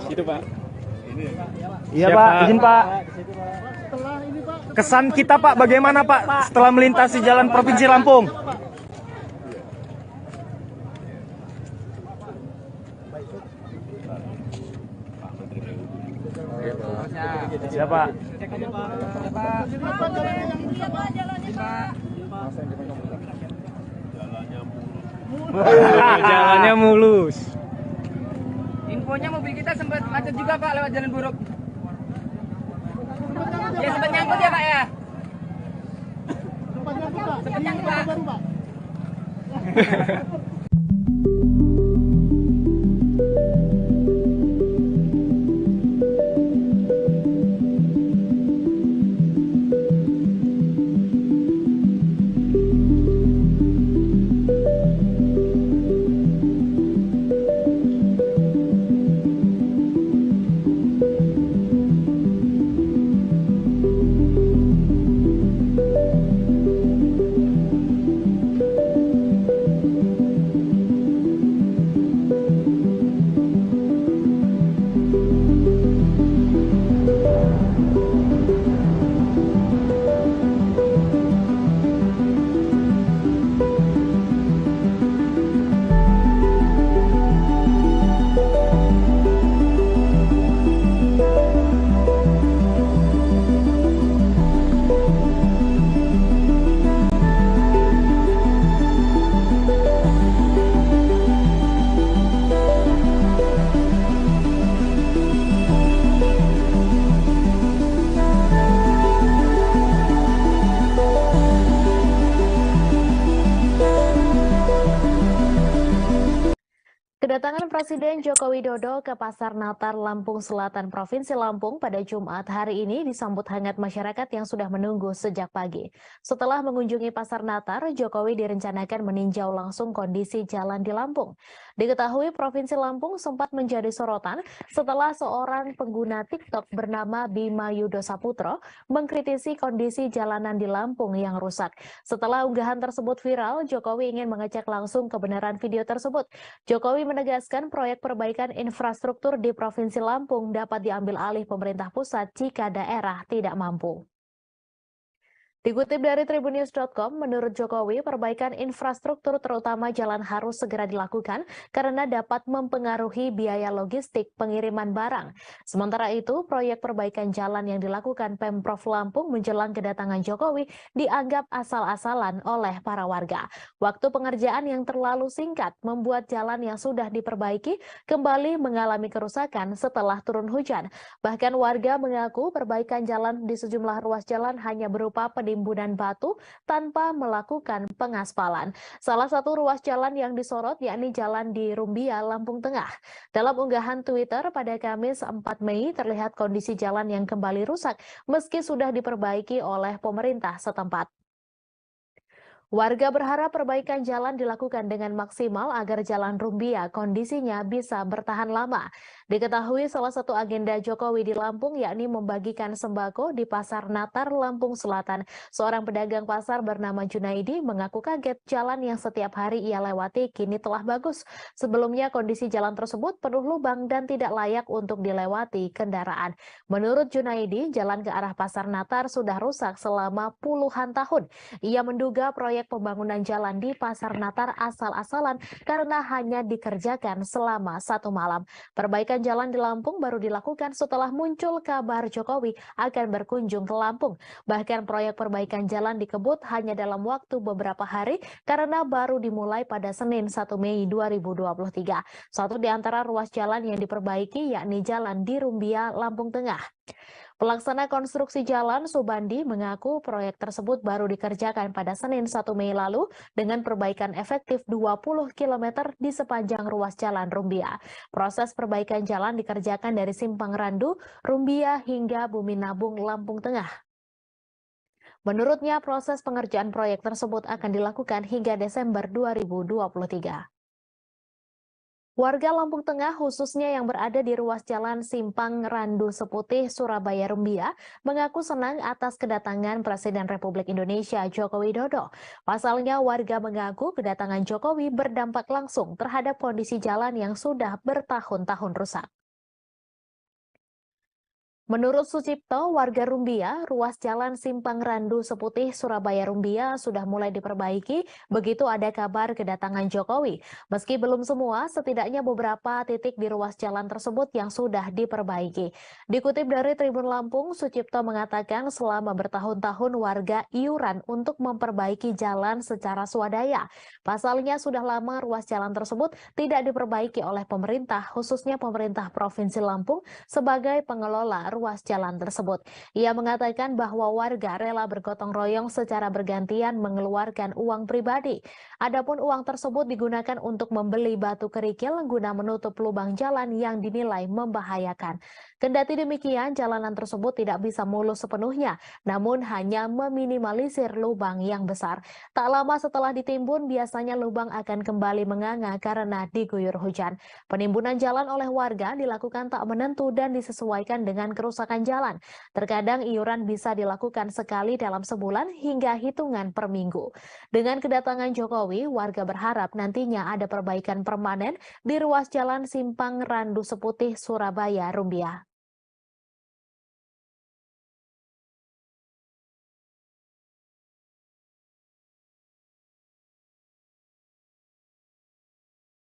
Situ Pak. Iya Pak, izin Pak. Kesan kita Pak, bagaimana Pak setelah melintasi jalan Provinsi Lampung? Siapa? Jalannya mulus. Infonya mobil kita sempat macet juga Pak lewat jalan buruk. Ya sempat nyangkut ya Pak ya. Sempat nyangkut Pak. Kedatangan Presiden Joko Widodo ke Pasar Natar Lampung Selatan Provinsi Lampung pada Jumat hari ini disambut hangat masyarakat yang sudah menunggu sejak pagi. Setelah mengunjungi Pasar Natar, Jokowi direncanakan meninjau langsung kondisi jalan di Lampung. Diketahui Provinsi Lampung sempat menjadi sorotan setelah seorang pengguna TikTok bernama Bima Yudo Saputro mengkritisi kondisi jalanan di Lampung yang rusak. Setelah unggahan tersebut viral, Jokowi ingin mengecek langsung kebenaran video tersebut. Jokowi menegaskan proyek perbaikan infrastruktur di Provinsi Lampung dapat diambil alih pemerintah pusat jika daerah tidak mampu. Dikutip dari tribunnews.com, menurut Jokowi, perbaikan infrastruktur terutama jalan harus segera dilakukan karena dapat mempengaruhi biaya logistik pengiriman barang. Sementara itu, proyek perbaikan jalan yang dilakukan Pemprov Lampung menjelang kedatangan Jokowi dianggap asal-asalan oleh para warga. Waktu pengerjaan yang terlalu singkat membuat jalan yang sudah diperbaiki kembali mengalami kerusakan setelah turun hujan. Bahkan warga mengaku perbaikan jalan di sejumlah ruas jalan hanya berupa penimbunan batu tanpa melakukan pengaspalan. Salah satu ruas jalan yang disorot yakni jalan di Rumbia, Lampung Tengah. Dalam unggahan Twitter pada Kamis 4 Mei terlihat kondisi jalan yang kembali rusak meski sudah diperbaiki oleh pemerintah setempat. Warga berharap perbaikan jalan dilakukan dengan maksimal agar jalan Rumbia kondisinya bisa bertahan lama. Diketahui salah satu agenda Jokowi di Lampung yakni membagikan sembako di Pasar Natar Lampung Selatan. Seorang pedagang pasar bernama Junaidi mengaku kaget jalan yang setiap hari ia lewati kini telah bagus. Sebelumnya kondisi jalan tersebut penuh lubang dan tidak layak untuk dilewati kendaraan. Menurut Junaidi, jalan ke arah Pasar Natar sudah rusak selama puluhan tahun. Ia menduga proyek pembangunan jalan di Pasar Natar asal-asalan karena hanya dikerjakan selama 1 malam. Perbaikan jalan di Lampung baru dilakukan setelah muncul kabar Jokowi akan berkunjung ke Lampung. Bahkan proyek perbaikan jalan dikebut hanya dalam waktu beberapa hari karena baru dimulai pada Senin 1 Mei 2023. Satu di antara ruas jalan yang diperbaiki yakni jalan di Rumbia, Lampung Tengah. Pelaksana konstruksi jalan Subandi mengaku proyek tersebut baru dikerjakan pada Senin 1 Mei lalu dengan perbaikan efektif 20 km di sepanjang ruas jalan Rumbia. Proses perbaikan jalan dikerjakan dari Simpang Randu, Rumbia hingga Bumi Nabung, Lampung Tengah. Menurutnya proses pengerjaan proyek tersebut akan dilakukan hingga Desember 2023. Warga Lampung Tengah khususnya yang berada di ruas jalan Simpang Randu Seputih, Surabaya Rumbia mengaku senang atas kedatangan Presiden Republik Indonesia Joko Widodo. Pasalnya warga mengaku kedatangan Jokowi berdampak langsung terhadap kondisi jalan yang sudah bertahun-tahun rusak. Menurut Sucipto, warga Rumbia, ruas jalan Simpang Randu Seputih, Surabaya Rumbia sudah mulai diperbaiki begitu ada kabar kedatangan Jokowi. Meski belum semua, setidaknya beberapa titik di ruas jalan tersebut yang sudah diperbaiki. Dikutip dari Tribun Lampung, Sucipto mengatakan selama bertahun-tahun warga iuran untuk memperbaiki jalan secara swadaya. Pasalnya sudah lama ruas jalan tersebut tidak diperbaiki oleh pemerintah, khususnya pemerintah Provinsi Lampung sebagai pengelola ruas jalan tersebut. Ia mengatakan bahwa warga rela bergotong royong secara bergantian mengeluarkan uang pribadi. Adapun uang tersebut digunakan untuk membeli batu kerikil guna menutup lubang jalan yang dinilai membahayakan. Kendati demikian, jalanan tersebut tidak bisa mulus sepenuhnya, namun hanya meminimalisir lubang yang besar. Tak lama setelah ditimbun, biasanya lubang akan kembali menganga karena diguyur hujan. Penimbunan jalan oleh warga dilakukan tak menentu dan disesuaikan dengan kerusakan jalan. Terkadang iuran bisa dilakukan sekali dalam sebulan hingga hitungan per minggu. Dengan kedatangan Jokowi, warga berharap nantinya ada perbaikan permanen di ruas jalan Simpang Randu Seputih, Surabaya Rumbia.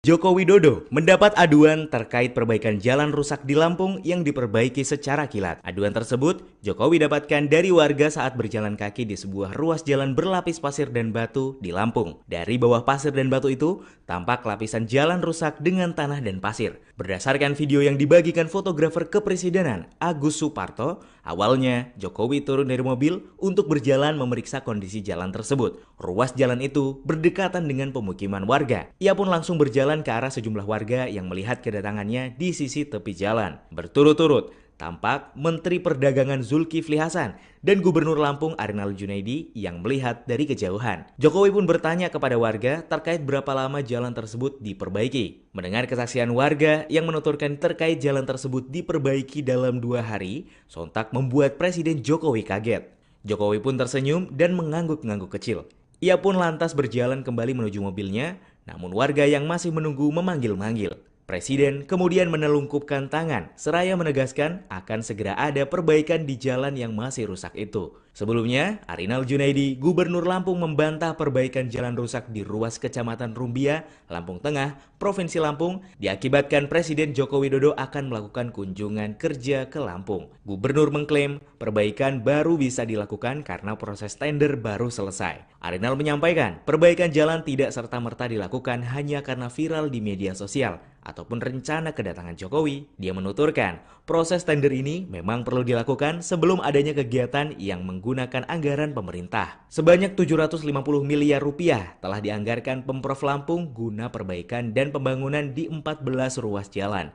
Joko Widodo mendapat aduan terkait perbaikan jalan rusak di Lampung yang diperbaiki secara kilat. Aduan tersebut Jokowi dapatkan dari warga saat berjalan kaki di sebuah ruas jalan berlapis pasir dan batu di Lampung. Dari bawah pasir dan batu itu, tampak lapisan jalan rusak dengan tanah dan pasir. Berdasarkan video yang dibagikan fotografer kepresidenan Agus Suparto, awalnya Jokowi turun dari mobil untuk berjalan memeriksa kondisi jalan tersebut. Ruas jalan itu berdekatan dengan pemukiman warga. Ia pun langsung berjalan ke arah sejumlah warga yang melihat kedatangannya di sisi tepi jalan. Berturut-turut tampak Menteri Perdagangan Zulkifli Hasan dan Gubernur Lampung Arinal Junaidi yang melihat dari kejauhan. Jokowi pun bertanya kepada warga terkait berapa lama jalan tersebut diperbaiki. Mendengar kesaksian warga yang menuturkan terkait jalan tersebut diperbaiki dalam 2 hari, sontak membuat Presiden Jokowi kaget. Jokowi pun tersenyum dan mengangguk-ngangguk kecil. Ia pun lantas berjalan kembali menuju mobilnya, namun warga yang masih menunggu memanggil-manggil. Presiden kemudian menelungkupkan tangan seraya menegaskan akan segera ada perbaikan di jalan yang masih rusak itu. Sebelumnya, Arinal Junaidi, Gubernur Lampung membantah perbaikan jalan rusak di ruas Kecamatan Rumbia, Lampung Tengah, Provinsi Lampung, diakibatkan Presiden Joko Widodo akan melakukan kunjungan kerja ke Lampung. Gubernur mengklaim perbaikan baru bisa dilakukan karena proses tender baru selesai. Arinal menyampaikan perbaikan jalan tidak serta-merta dilakukan hanya karena viral di media sosial ataupun rencana kedatangan Jokowi. Dia menuturkan, proses tender ini memang perlu dilakukan sebelum adanya kegiatan yang menggunakan anggaran pemerintah. Sebanyak 750 miliar rupiah telah dianggarkan Pemprov Lampung guna perbaikan dan pembangunan di 14 ruas jalan.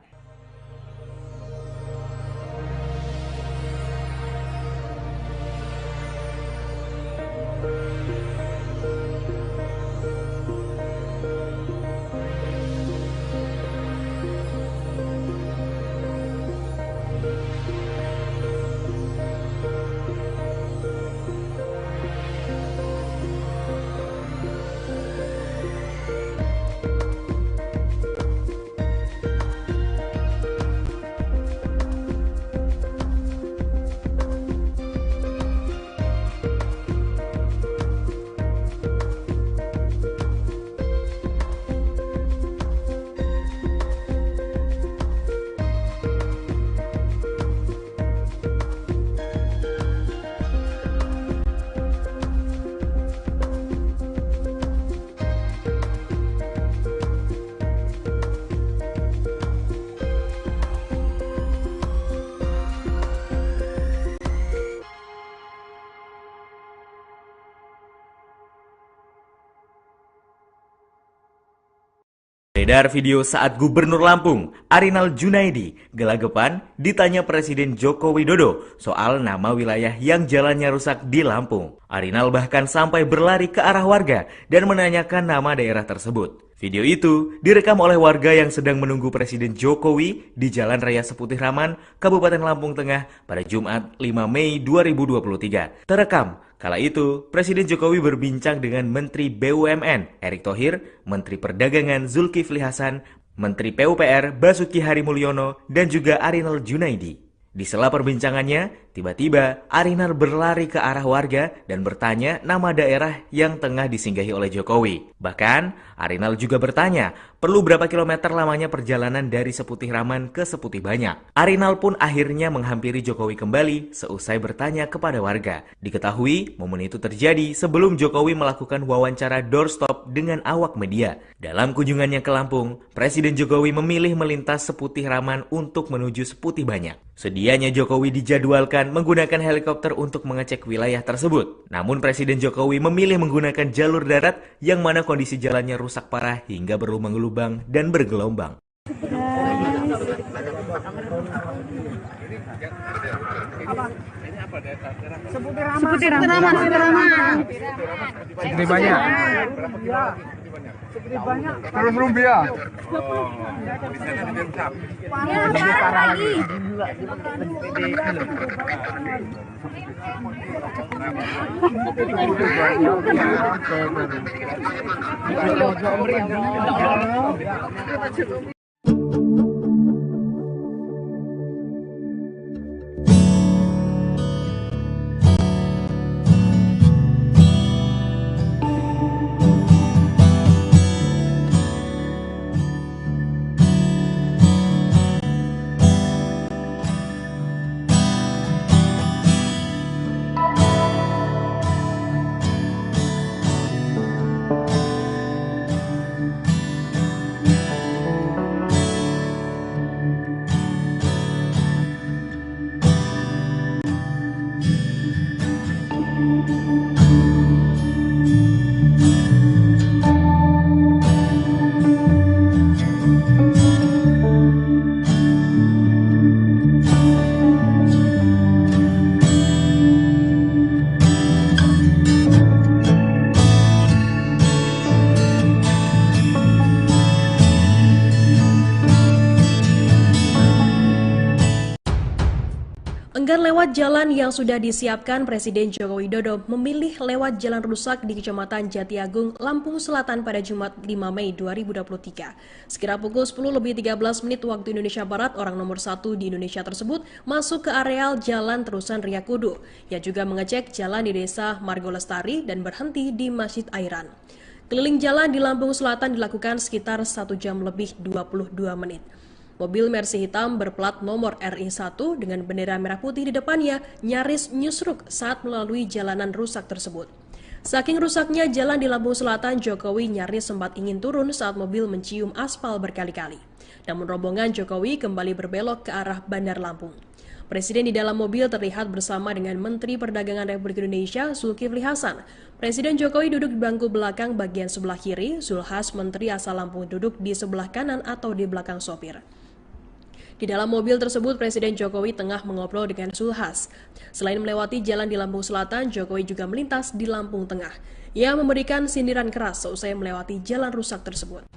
Beredar video saat Gubernur Lampung, Arinal Junaidi, gelagapan ditanya Presiden Joko Widodo soal nama wilayah yang jalannya rusak di Lampung. Arinal bahkan sampai berlari ke arah warga dan menanyakan nama daerah tersebut. Video itu direkam oleh warga yang sedang menunggu Presiden Jokowi di Jalan Raya Seputih Raman, Kabupaten Lampung Tengah pada Jumat 5 Mei 2023. Terekam kala itu, Presiden Jokowi berbincang dengan Menteri BUMN Erick Thohir, Menteri Perdagangan Zulkifli Hasan, Menteri PUPR Basuki Harimulyono, dan juga Arinal Junaidi. Di sela perbincangannya, tiba-tiba Arinal berlari ke arah warga dan bertanya nama daerah yang tengah disinggahi oleh Jokowi. Bahkan, Arinal juga bertanya, perlu berapa kilometer lamanya perjalanan dari Seputih Raman ke Seputih Banyak. Arinal pun akhirnya menghampiri Jokowi kembali seusai bertanya kepada warga. Diketahui, momen itu terjadi sebelum Jokowi melakukan wawancara doorstop dengan awak media. Dalam kunjungannya ke Lampung, Presiden Jokowi memilih melintas Seputih Raman untuk menuju Seputih Banyak. Sedianya Jokowi dijadwalkan menggunakan helikopter untuk mengecek wilayah tersebut. Namun Presiden Jokowi memilih menggunakan jalur darat yang mana kondisi jalannya rusak parah hingga berlubang lubang dan bergelombang. Seputih Raman. Seputih Banyak. Belum dia. Enggan lewat jalan yang sudah disiapkan, Presiden Joko Widodo memilih lewat jalan rusak di Kecamatan Jatiagung, Lampung Selatan pada Jumat 5 Mei 2023. Sekira pukul 10:13 waktu Indonesia Barat, orang nomor 1 di Indonesia tersebut masuk ke areal Jalan Terusan Riyakudu. Ia juga mengecek jalan di Desa Margolestari dan berhenti di Masjid Airan. Keliling jalan di Lampung Selatan dilakukan sekitar 1 jam lebih 22 menit. Mobil Mercy hitam berplat nomor RI1 dengan bendera merah putih di depannya nyaris nyusruk saat melalui jalanan rusak tersebut. Saking rusaknya jalan di Lampung Selatan, Jokowi nyaris sempat ingin turun saat mobil mencium aspal berkali-kali. Namun rombongan Jokowi kembali berbelok ke arah Bandar Lampung. Presiden di dalam mobil terlihat bersama dengan Menteri Perdagangan Republik Indonesia Zulkifli Hasan. Presiden Jokowi duduk di bangku belakang bagian sebelah kiri, Zulhas Menteri asal Lampung duduk di sebelah kanan atau di belakang sopir. Di dalam mobil tersebut, Presiden Jokowi tengah mengobrol dengan Zulhas. Selain melewati jalan di Lampung Selatan, Jokowi juga melintas di Lampung Tengah. Ia memberikan sindiran keras seusai melewati jalan rusak tersebut.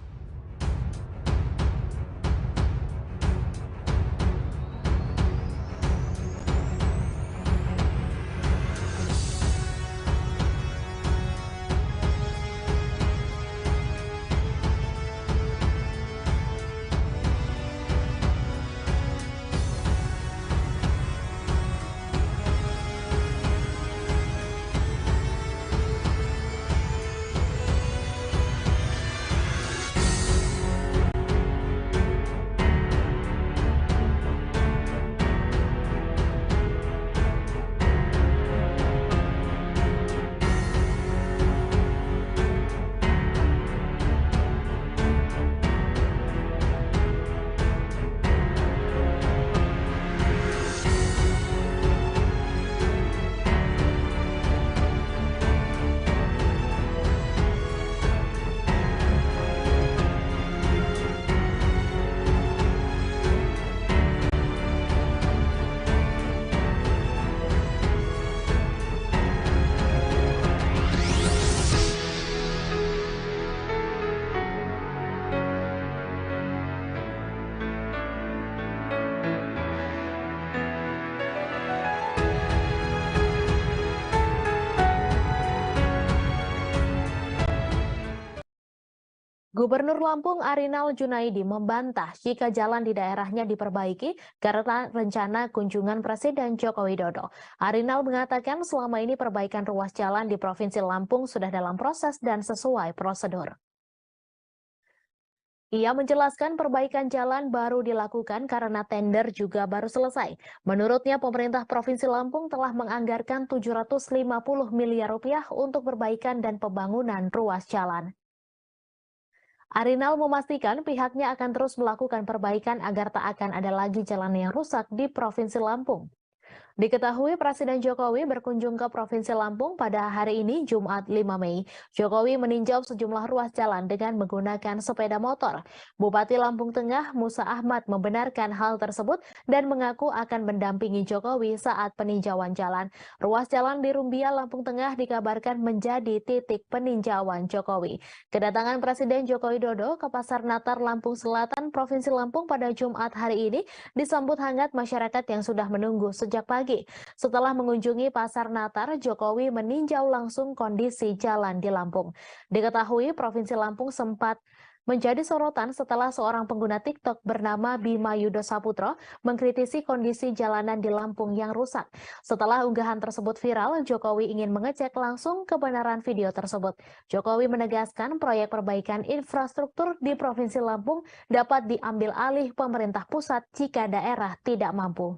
Gubernur Lampung Arinal Junaidi membantah jika jalan di daerahnya diperbaiki karena rencana kunjungan Presiden Joko Widodo. Arinal mengatakan selama ini perbaikan ruas jalan di Provinsi Lampung sudah dalam proses dan sesuai prosedur. Ia menjelaskan perbaikan jalan baru dilakukan karena tender juga baru selesai. Menurutnya, pemerintah Provinsi Lampung telah menganggarkan 750 miliar rupiah untuk perbaikan dan pembangunan ruas jalan. Arinal memastikan pihaknya akan terus melakukan perbaikan agar tak akan ada lagi jalan yang rusak di Provinsi Lampung. Diketahui Presiden Jokowi berkunjung ke Provinsi Lampung pada hari ini, Jumat 5 Mei. Jokowi meninjau sejumlah ruas jalan dengan menggunakan sepeda motor. Bupati Lampung Tengah, Musa Ahmad, membenarkan hal tersebut dan mengaku akan mendampingi Jokowi saat peninjauan jalan. Ruas jalan di Rumbia, Lampung Tengah dikabarkan menjadi titik peninjauan Jokowi. Kedatangan Presiden Joko Widodo ke Pasar Natar Lampung Selatan, Provinsi Lampung pada Jumat hari ini disambut hangat masyarakat yang sudah menunggu sejak pagi. Setelah mengunjungi Pasar Natar, Jokowi meninjau langsung kondisi jalan di Lampung. Diketahui Provinsi Lampung sempat menjadi sorotan setelah seorang pengguna TikTok bernama Bima Yudo Saputro mengkritisi kondisi jalanan di Lampung yang rusak. Setelah unggahan tersebut viral, Jokowi ingin mengecek langsung kebenaran video tersebut. Jokowi menegaskan proyek perbaikan infrastruktur di Provinsi Lampung dapat diambil alih pemerintah pusat jika daerah tidak mampu.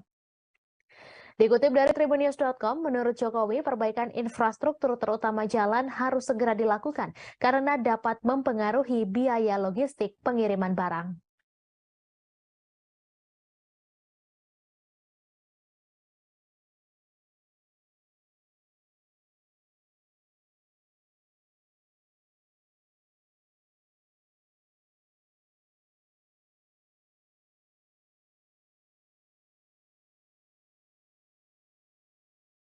Dikutip dari tribunnews.com, menurut Jokowi, perbaikan infrastruktur terutama jalan harus segera dilakukan karena dapat mempengaruhi biaya logistik pengiriman barang.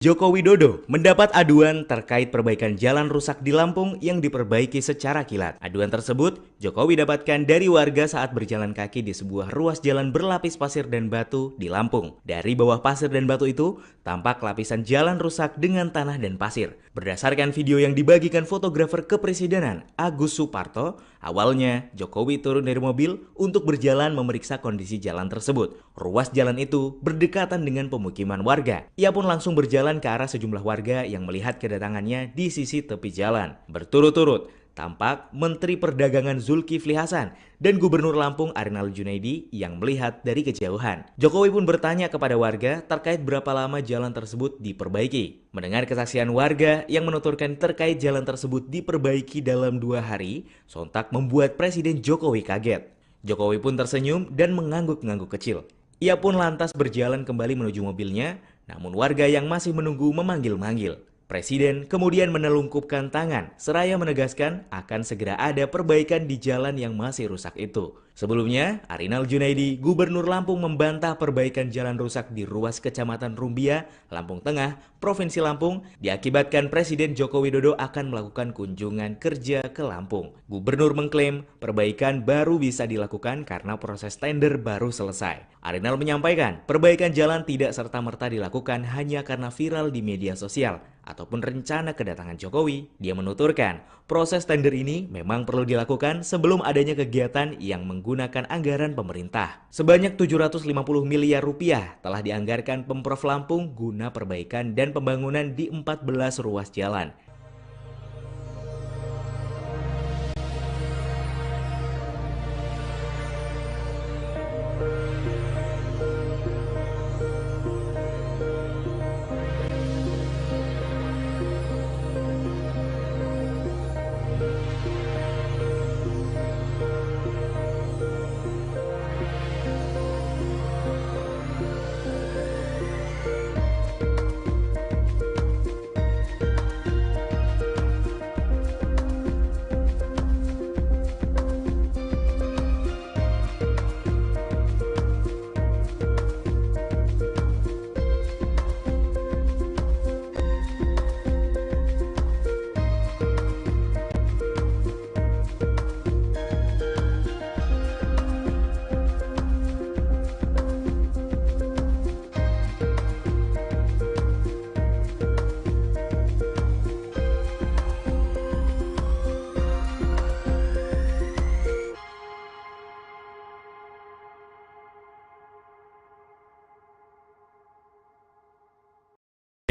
Joko Widodo mendapat aduan terkait perbaikan jalan rusak di Lampung yang diperbaiki secara kilat. Aduan tersebut Jokowi dapatkan dari warga saat berjalan kaki di sebuah ruas jalan berlapis pasir dan batu di Lampung. Dari bawah pasir dan batu itu, tampak lapisan jalan rusak dengan tanah dan pasir. Berdasarkan video yang dibagikan fotografer kepresidenan Agus Suparto, awalnya Jokowi turun dari mobil untuk berjalan memeriksa kondisi jalan tersebut. Ruas jalan itu berdekatan dengan pemukiman warga. Ia pun langsung berjalan ke arah sejumlah warga yang melihat kedatangannya di sisi tepi jalan. Berturut-turut, tampak Menteri Perdagangan Zulkifli Hasan dan Gubernur Lampung Arinal Junaidi yang melihat dari kejauhan. Jokowi pun bertanya kepada warga terkait berapa lama jalan tersebut diperbaiki. Mendengar kesaksian warga yang menuturkan terkait jalan tersebut diperbaiki dalam 2 hari, sontak membuat Presiden Jokowi kaget. Jokowi pun tersenyum dan mengangguk-ngangguk kecil. Ia pun lantas berjalan kembali menuju mobilnya, namun warga yang masih menunggu memanggil-manggil. Presiden kemudian menelungkupkan tangan seraya menegaskan akan segera ada perbaikan di jalan yang masih rusak itu. Sebelumnya, Arinal Junaidi, Gubernur Lampung membantah perbaikan jalan rusak di ruas Kecamatan Rumbia, Lampung Tengah, Provinsi Lampung, diakibatkan Presiden Joko Widodo akan melakukan kunjungan kerja ke Lampung. Gubernur mengklaim perbaikan baru bisa dilakukan karena proses tender baru selesai. Arinal menyampaikan perbaikan jalan tidak serta-merta dilakukan hanya karena viral di media sosial ataupun rencana kedatangan Jokowi. Dia menuturkan, proses tender ini memang perlu dilakukan sebelum adanya kegiatan yang menggunakan anggaran pemerintah. Sebanyak 750 miliar rupiah telah dianggarkan Pemprov Lampung guna perbaikan dan pembangunan di 14 ruas jalan.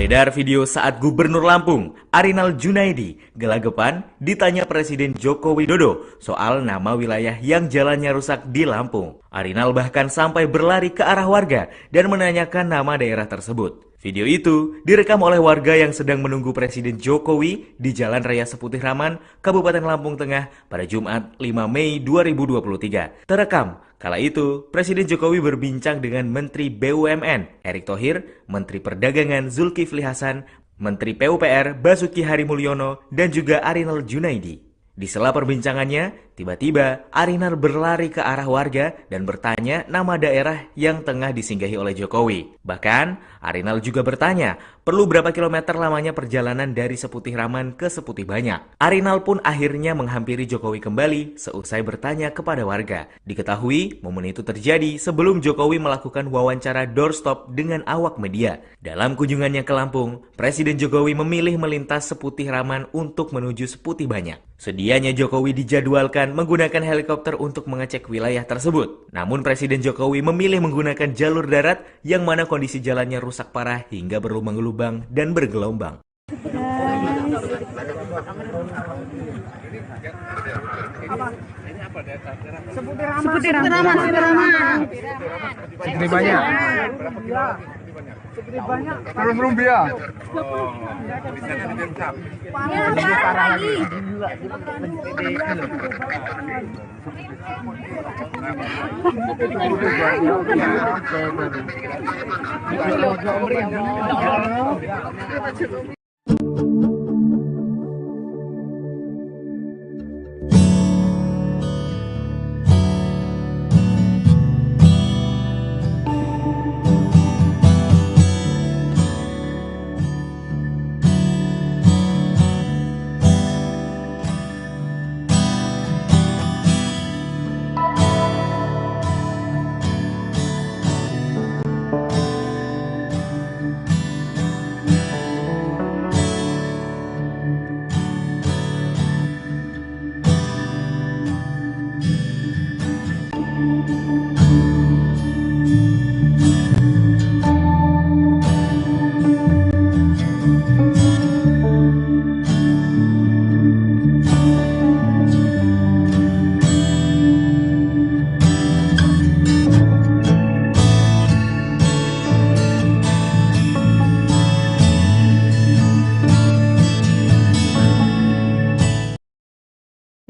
Beredar video saat Gubernur Lampung, Arinal Junaidi, gelagapan ditanya Presiden Joko Widodo soal nama wilayah yang jalannya rusak di Lampung. Arinal bahkan sampai berlari ke arah warga dan menanyakan nama daerah tersebut. Video itu direkam oleh warga yang sedang menunggu Presiden Jokowi di Jalan Raya Seputih Raman, Kabupaten Lampung Tengah pada Jumat 5 Mei 2023. Terekam, kala itu Presiden Jokowi berbincang dengan Menteri BUMN Erick Thohir, Menteri Perdagangan Zulkifli Hasan, Menteri PUPR Basuki Hadi Mulyono, dan juga Arinal Junaidi. Di sela perbincangannya, tiba-tiba Arinal berlari ke arah warga dan bertanya nama daerah yang tengah disinggahi oleh Jokowi. Bahkan, Arinal juga bertanya, perlu berapa kilometer lamanya perjalanan dari Seputih Raman ke Seputih Banyak. Arinal pun akhirnya menghampiri Jokowi kembali seusai bertanya kepada warga. Diketahui, momen itu terjadi sebelum Jokowi melakukan wawancara doorstop dengan awak media. Dalam kunjungannya ke Lampung, Presiden Jokowi memilih melintas Seputih Raman untuk menuju Seputih Banyak. Sedianya Jokowi dijadwalkan menggunakan helikopter untuk mengecek wilayah tersebut. Namun Presiden Jokowi memilih menggunakan jalur darat yang mana kondisi jalannya rusak parah hingga berlubang-lubang dan bergelombang. Seputih Raman. Segede banyak. Belum rumbia.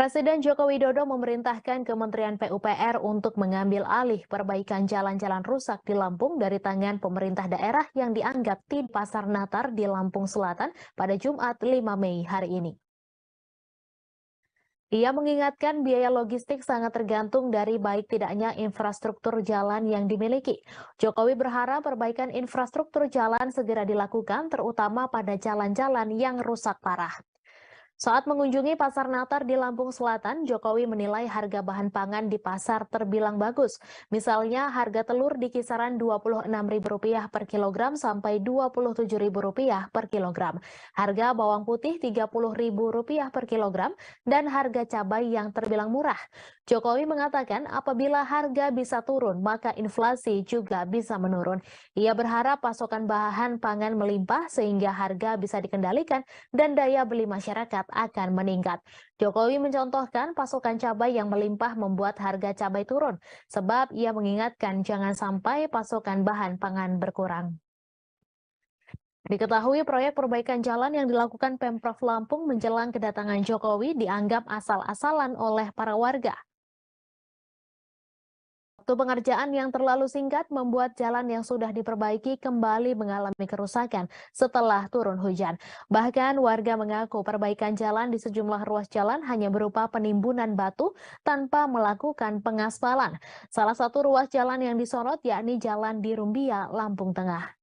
Presiden Joko Widodo memerintahkan Kementerian PUPR untuk mengambil alih perbaikan jalan-jalan rusak di Lampung dari tangan pemerintah daerah yang dianggap di Pasar Natar di Lampung Selatan pada Jumat 5 Mei hari ini. Ia mengingatkan biaya logistik sangat tergantung dari baik tidaknya infrastruktur jalan yang dimiliki. Jokowi berharap perbaikan infrastruktur jalan segera dilakukan, terutama pada jalan-jalan yang rusak parah. Saat mengunjungi Pasar Natar di Lampung Selatan, Jokowi menilai harga bahan pangan di pasar terbilang bagus. Misalnya harga telur di kisaran Rp26.000 per kilogram sampai Rp27.000 per kilogram. Harga bawang putih Rp30.000 per kilogram dan harga cabai yang terbilang murah. Jokowi mengatakan apabila harga bisa turun, maka inflasi juga bisa menurun. Ia berharap pasokan bahan pangan melimpah sehingga harga bisa dikendalikan dan daya beli masyarakat akan meningkat. Jokowi mencontohkan pasokan cabai yang melimpah membuat harga cabai turun, sebab ia mengingatkan jangan sampai pasokan bahan pangan berkurang. Diketahui proyek perbaikan jalan yang dilakukan Pemprov Lampung menjelang kedatangan Jokowi dianggap asal-asalan oleh para warga. Waktu pengerjaan yang terlalu singkat membuat jalan yang sudah diperbaiki kembali mengalami kerusakan setelah turun hujan. Bahkan warga mengaku perbaikan jalan di sejumlah ruas jalan hanya berupa penimbunan batu tanpa melakukan pengaspalan. Salah satu ruas jalan yang disorot yakni Jalan di Rumbia, Lampung Tengah.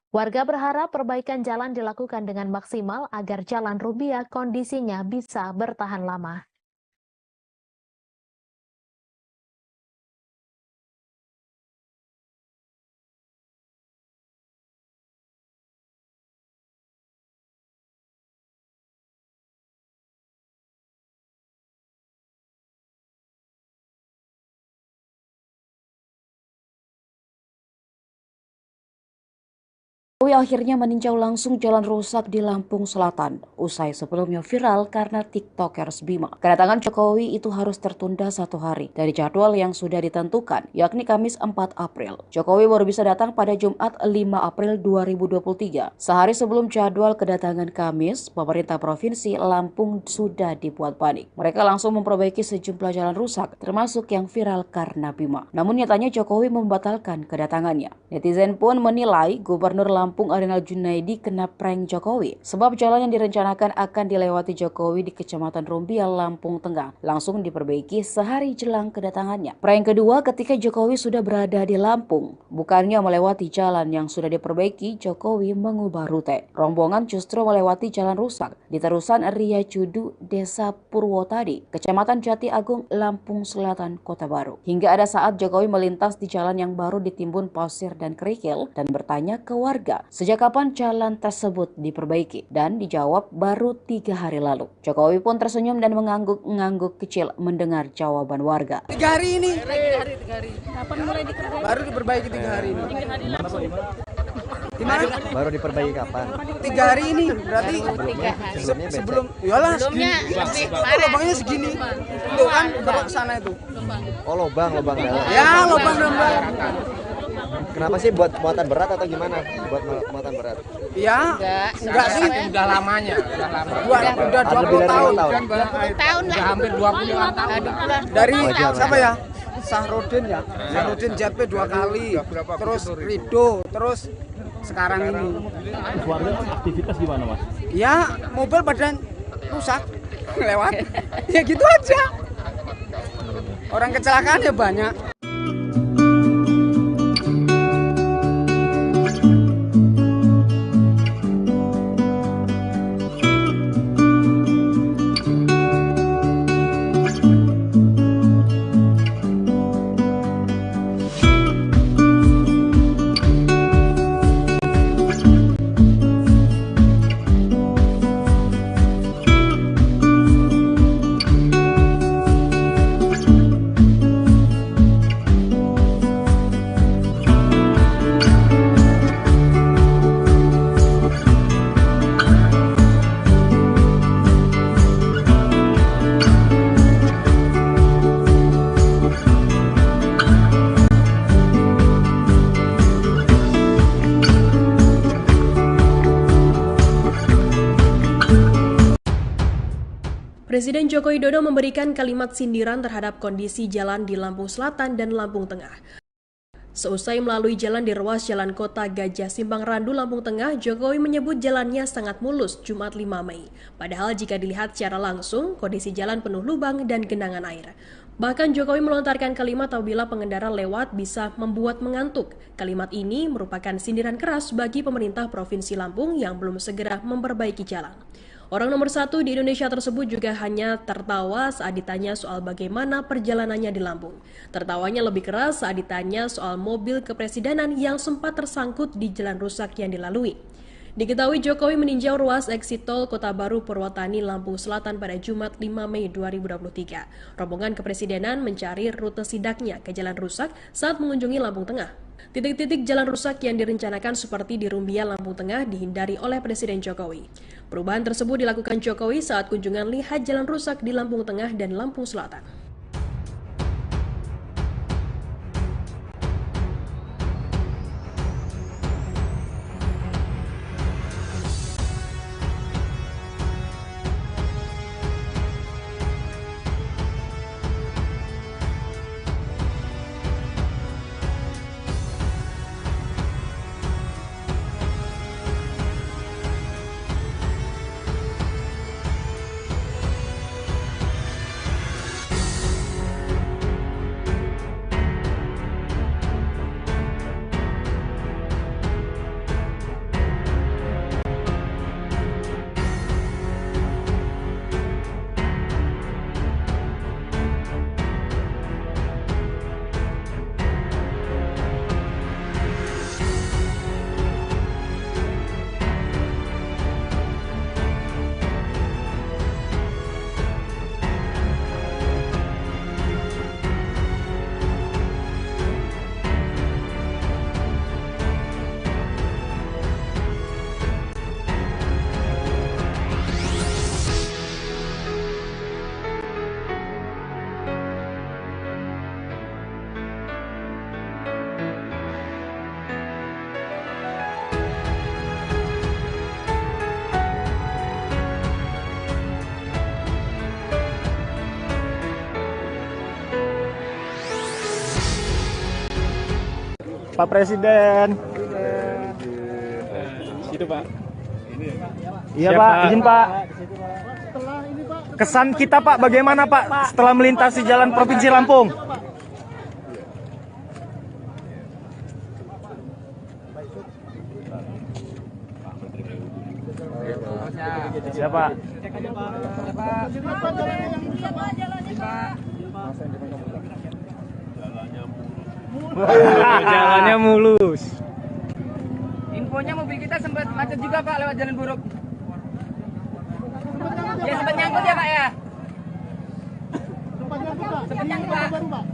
Warga berharap perbaikan jalan dilakukan dengan maksimal agar Jalan Rumbia kondisinya bisa bertahan lama. Jokowi akhirnya meninjau langsung jalan rusak di Lampung Selatan, usai sebelumnya viral karena TikTokers Bima. Kedatangan Jokowi itu harus tertunda 1 hari dari jadwal yang sudah ditentukan, yakni Kamis 4 April. Jokowi baru bisa datang pada Jumat 5 April 2023. Sehari sebelum jadwal kedatangan Kamis, pemerintah Provinsi Lampung sudah dibuat panik. Mereka langsung memperbaiki sejumlah jalan rusak, termasuk yang viral karena Bima. Namun nyatanya Jokowi membatalkan kedatangannya. Netizen pun menilai Gubernur Lampung Arinal Junaidi kena prank Jokowi, sebab jalan yang direncanakan akan dilewati Jokowi di Kecamatan Rumbia, Lampung Tengah langsung diperbaiki sehari jelang kedatangannya. Prank kedua ketika Jokowi sudah berada di Lampung, bukannya melewati jalan yang sudah diperbaiki, Jokowi mengubah rute. Rombongan justru melewati jalan rusak di terusan Ria Cudu, Desa Purwotadi, Kecamatan Jati Agung, Lampung Selatan, Kota Baru. Hingga ada saat Jokowi melintas di jalan yang baru ditimbun pasir dan kerikil dan bertanya ke warga sejak kapan jalan tersebut diperbaiki, dan dijawab baru 3 hari lalu. Jokowi pun tersenyum dan mengangguk-ngangguk kecil mendengar jawaban warga. 3 hari ini. Kapan mulai dikerjain? Baru diperbaiki 3 hari ini. Di mana? Baru diperbaiki kapan? 3 hari ini. Berarti Sebelumnya becek. sebelum iyalah segini. Lubangnya segini. Itu kan belok ke sana itu. Oh, lubang dalam. Ya, lubang. Kenapa sih buat muatan berat atau gimana? Buat muatan berat. Ya, enggak sih. Udah lamanya, udah lama. Udah Ada lebih 20 dari tahun. 20 tahun. Udah hampir 20 tahun. Dari siapa ya? Sahrudin ya. Sahrudin JP 2 kali. Terus Rido, terus sekarang ini. Warga aktivitas gimana, Mas? Ya, mobil badan rusak lewat. Ya gitu aja. Orang kecelakaan ya banyak. Presiden Joko Widodo memberikan kalimat sindiran terhadap kondisi jalan di Lampung Selatan dan Lampung Tengah. Seusai melalui jalan di ruas Jalan Kota Gajah Simpang Randu, Lampung Tengah, Jokowi menyebut jalannya sangat mulus Jumat 5 Mei. Padahal jika dilihat secara langsung, kondisi jalan penuh lubang dan genangan air. Bahkan Jokowi melontarkan kalimat apabila pengendara lewat bisa membuat mengantuk. Kalimat ini merupakan sindiran keras bagi pemerintah Provinsi Lampung yang belum segera memperbaiki jalan. Orang nomor 1 di Indonesia tersebut juga hanya tertawa saat ditanya soal bagaimana perjalanannya di Lampung. Tertawanya lebih keras saat ditanya soal mobil kepresidenan yang sempat tersangkut di jalan rusak yang dilalui. Diketahui Jokowi meninjau ruas eksit tol Kota Baru Purwotani, Lampung Selatan pada Jumat 5 Mei 2023. Rombongan kepresidenan mencari rute sidaknya ke jalan rusak saat mengunjungi Lampung Tengah. Titik-titik jalan rusak yang direncanakan seperti di Rumbia, Lampung Tengah dihindari oleh Presiden Jokowi. Perubahan tersebut dilakukan Jokowi saat kunjungan lihat jalan rusak di Lampung Tengah dan Lampung Selatan. Pak Presiden. Situ Pak. Iya Pak, izin Pak. Kesan kita Pak, bagaimana Pak setelah melintasi jalan Provinsi Lampung? Siapa? Jalannya mulus. Infonya mobil kita sempat macet juga Pak lewat jalan buruk. Ya sempat nyangkut ya Pak ya. Sempat nyangkut Pak.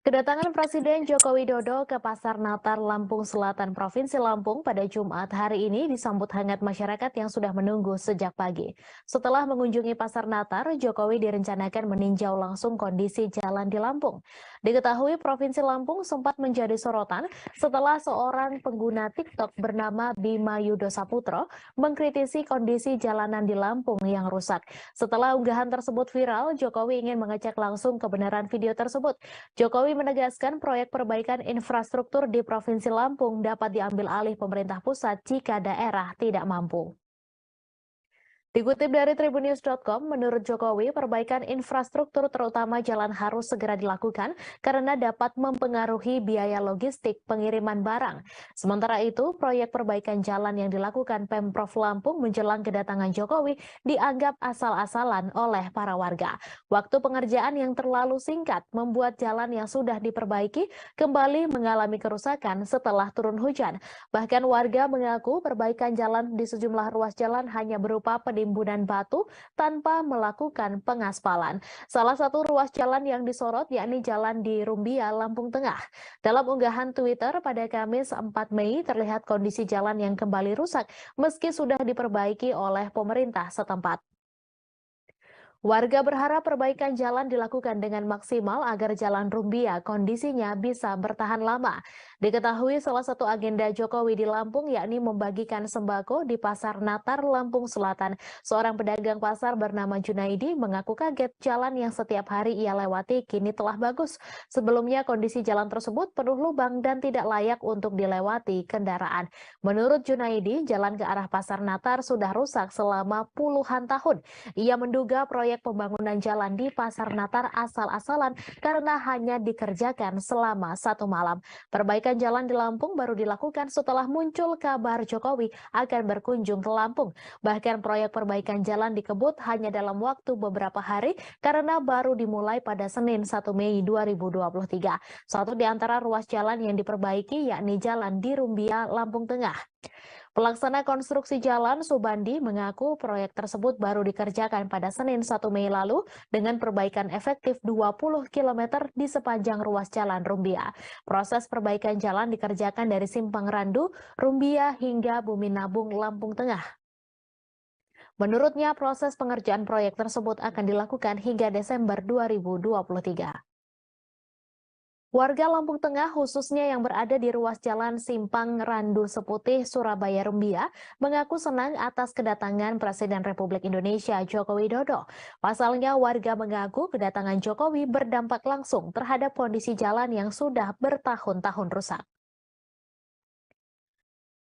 Kedatangan Presiden Joko Widodo ke Pasar Natar Lampung Selatan, Provinsi Lampung pada Jumat hari ini disambut hangat masyarakat yang sudah menunggu sejak pagi. Setelah mengunjungi Pasar Natar, Jokowi direncanakan meninjau langsung kondisi jalan di Lampung. Diketahui Provinsi Lampung sempat menjadi sorotan setelah seorang pengguna TikTok bernama Bima Yudo Saputro mengkritisi kondisi jalanan di Lampung yang rusak. Setelah unggahan tersebut viral, Jokowi ingin mengecek langsung kebenaran video tersebut. Jokowi menegaskan proyek perbaikan infrastruktur di Provinsi Lampung dapat diambil alih pemerintah pusat jika daerah tidak mampu. Dikutip dari Tribunnews.com, menurut Jokowi, perbaikan infrastruktur terutama jalan harus segera dilakukan karena dapat mempengaruhi biaya logistik pengiriman barang. Sementara itu, proyek perbaikan jalan yang dilakukan Pemprov Lampung menjelang kedatangan Jokowi dianggap asal-asalan oleh para warga. Waktu pengerjaan yang terlalu singkat membuat jalan yang sudah diperbaiki kembali mengalami kerusakan setelah turun hujan. Bahkan warga mengaku perbaikan jalan di sejumlah ruas jalan hanya berupa penimbunan batu tanpa melakukan pengaspalan. Salah satu ruas jalan yang disorot yakni jalan di Rumbia, Lampung Tengah. Dalam unggahan Twitter pada Kamis 4 Mei terlihat kondisi jalan yang kembali rusak meski sudah diperbaiki oleh pemerintah setempat. Warga berharap perbaikan jalan dilakukan dengan maksimal agar jalan Rumbia kondisinya bisa bertahan lama. Diketahui salah satu agenda Jokowi di Lampung yakni membagikan sembako di Pasar Natar Lampung Selatan. Seorang pedagang pasar bernama Junaidi mengaku kaget jalan yang setiap hari ia lewati kini telah bagus. Sebelumnya kondisi jalan tersebut penuh lubang dan tidak layak untuk dilewati kendaraan. Menurut Junaidi, jalan ke arah Pasar Natar sudah rusak selama puluhan tahun. Ia menduga proyek pembangunan jalan di Pasar Natar asal-asalan karena hanya dikerjakan selama 1 malam. Perbaikan jalan di Lampung baru dilakukan setelah muncul kabar Jokowi akan berkunjung ke Lampung. Bahkan proyek perbaikan jalan dikebut hanya dalam waktu beberapa hari karena baru dimulai pada Senin 1 Mei 2023. Satu di antara ruas jalan yang diperbaiki yakni jalan di Rumbia, Lampung Tengah. Pelaksana konstruksi jalan Subandi mengaku proyek tersebut baru dikerjakan pada Senin 1 Mei lalu dengan perbaikan efektif 20 km di sepanjang ruas jalan Rumbia. Proses perbaikan jalan dikerjakan dari Simpang Randu, Rumbia hingga Bumi Nabung, Lampung Tengah. Menurutnya proses pengerjaan proyek tersebut akan dilakukan hingga Desember 2023. Warga Lampung Tengah khususnya yang berada di ruas jalan Simpang Randu Seputih, Surabaya Rumbia mengaku senang atas kedatangan Presiden Republik Indonesia Joko Widodo. Pasalnya warga mengaku kedatangan Jokowi berdampak langsung terhadap kondisi jalan yang sudah bertahun-tahun rusak.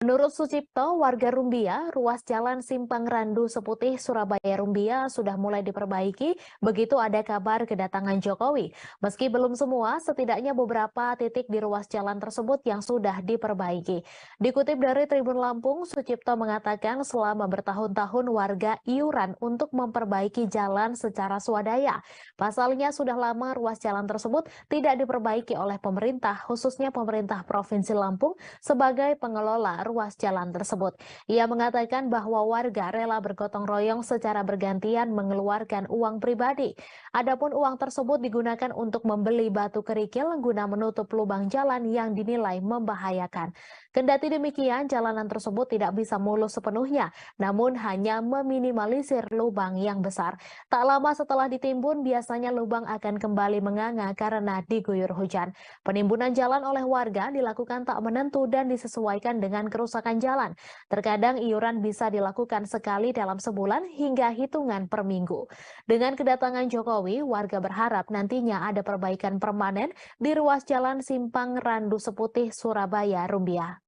Menurut Sucipto, warga Rumbia, ruas jalan Simpang Randu Seputih, Surabaya Rumbia sudah mulai diperbaiki begitu ada kabar kedatangan Jokowi. Meski belum semua, setidaknya beberapa titik di ruas jalan tersebut yang sudah diperbaiki. Dikutip dari Tribun Lampung, Sucipto mengatakan selama bertahun-tahun warga iuran untuk memperbaiki jalan secara swadaya. Pasalnya sudah lama ruas jalan tersebut tidak diperbaiki oleh pemerintah, khususnya pemerintah Provinsi Lampung sebagai pengelola ruas jalan tersebut. Ia mengatakan bahwa warga rela bergotong royong secara bergantian mengeluarkan uang pribadi. Adapun uang tersebut digunakan untuk membeli batu kerikil guna menutup lubang jalan yang dinilai membahayakan. Kendati demikian, jalanan tersebut tidak bisa mulus sepenuhnya, namun hanya meminimalisir lubang yang besar. Tak lama setelah ditimbun, biasanya lubang akan kembali menganga karena diguyur hujan. Penimbunan jalan oleh warga dilakukan tak menentu dan disesuaikan dengan kerusakan jalan. Terkadang iuran bisa dilakukan sekali dalam sebulan hingga hitungan per minggu. Dengan kedatangan Jokowi, warga berharap nantinya ada perbaikan permanen di ruas jalan Simpang Randu Seputih, Surabaya Rumbia.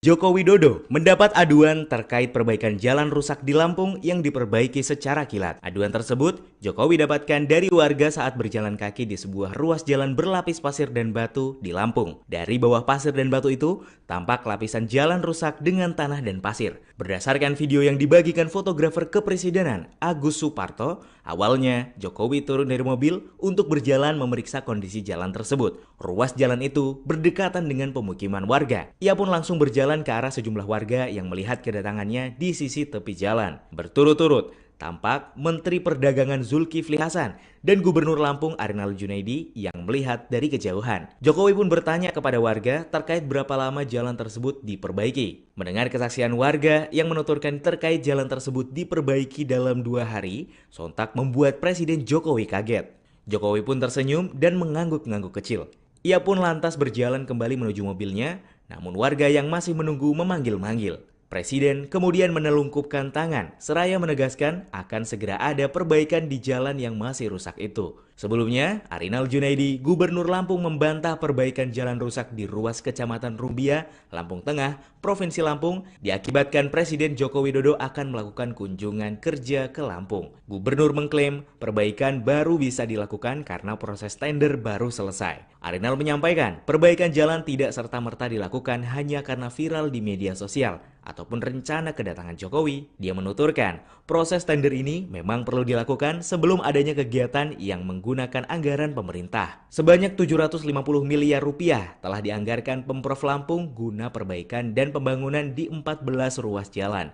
Joko Widodo mendapat aduan terkait perbaikan jalan rusak di Lampung yang diperbaiki secara kilat. Aduan tersebut Jokowi dapatkan dari warga saat berjalan kaki di sebuah ruas jalan berlapis pasir dan batu di Lampung. Dari bawah pasir dan batu itu, tampak lapisan jalan rusak dengan tanah dan pasir. Berdasarkan video yang dibagikan fotografer kepresidenan Agus Suparto, awalnya Jokowi turun dari mobil untuk berjalan memeriksa kondisi jalan tersebut. Ruas jalan itu berdekatan dengan pemukiman warga. Ia pun langsung berjalan ke arah sejumlah warga yang melihat kedatangannya di sisi tepi jalan. Berturut-turut tampak Menteri Perdagangan Zulkifli Hasan dan Gubernur Lampung Arinal Junaidi yang melihat dari kejauhan. Jokowi pun bertanya kepada warga terkait berapa lama jalan tersebut diperbaiki. Mendengar kesaksian warga yang menuturkan terkait jalan tersebut diperbaiki dalam 2 hari, sontak membuat Presiden Jokowi kaget. Jokowi pun tersenyum dan mengangguk-ngangguk kecil. Ia pun lantas berjalan kembali menuju mobilnya, namun warga yang masih menunggu memanggil-manggil. Presiden kemudian menelungkupkan tangan, seraya menegaskan akan segera ada perbaikan di jalan yang masih rusak itu. Sebelumnya, Arinal Junaidi, Gubernur Lampung membantah perbaikan jalan rusak di ruas Kecamatan Rumbia, Lampung Tengah, Provinsi Lampung, diakibatkan Presiden Joko Widodo akan melakukan kunjungan kerja ke Lampung. Gubernur mengklaim perbaikan baru bisa dilakukan karena proses tender baru selesai. Arinal menyampaikan perbaikan jalan tidak serta-merta dilakukan hanya karena viral di media sosial ataupun rencana kedatangan Jokowi. Dia menuturkan, proses tender ini memang perlu dilakukan sebelum adanya kegiatan yang menggunakan anggaran pemerintah. Sebanyak 750 miliar rupiah telah dianggarkan Pemprov Lampung guna perbaikan dan pembangunan di 14 ruas jalan.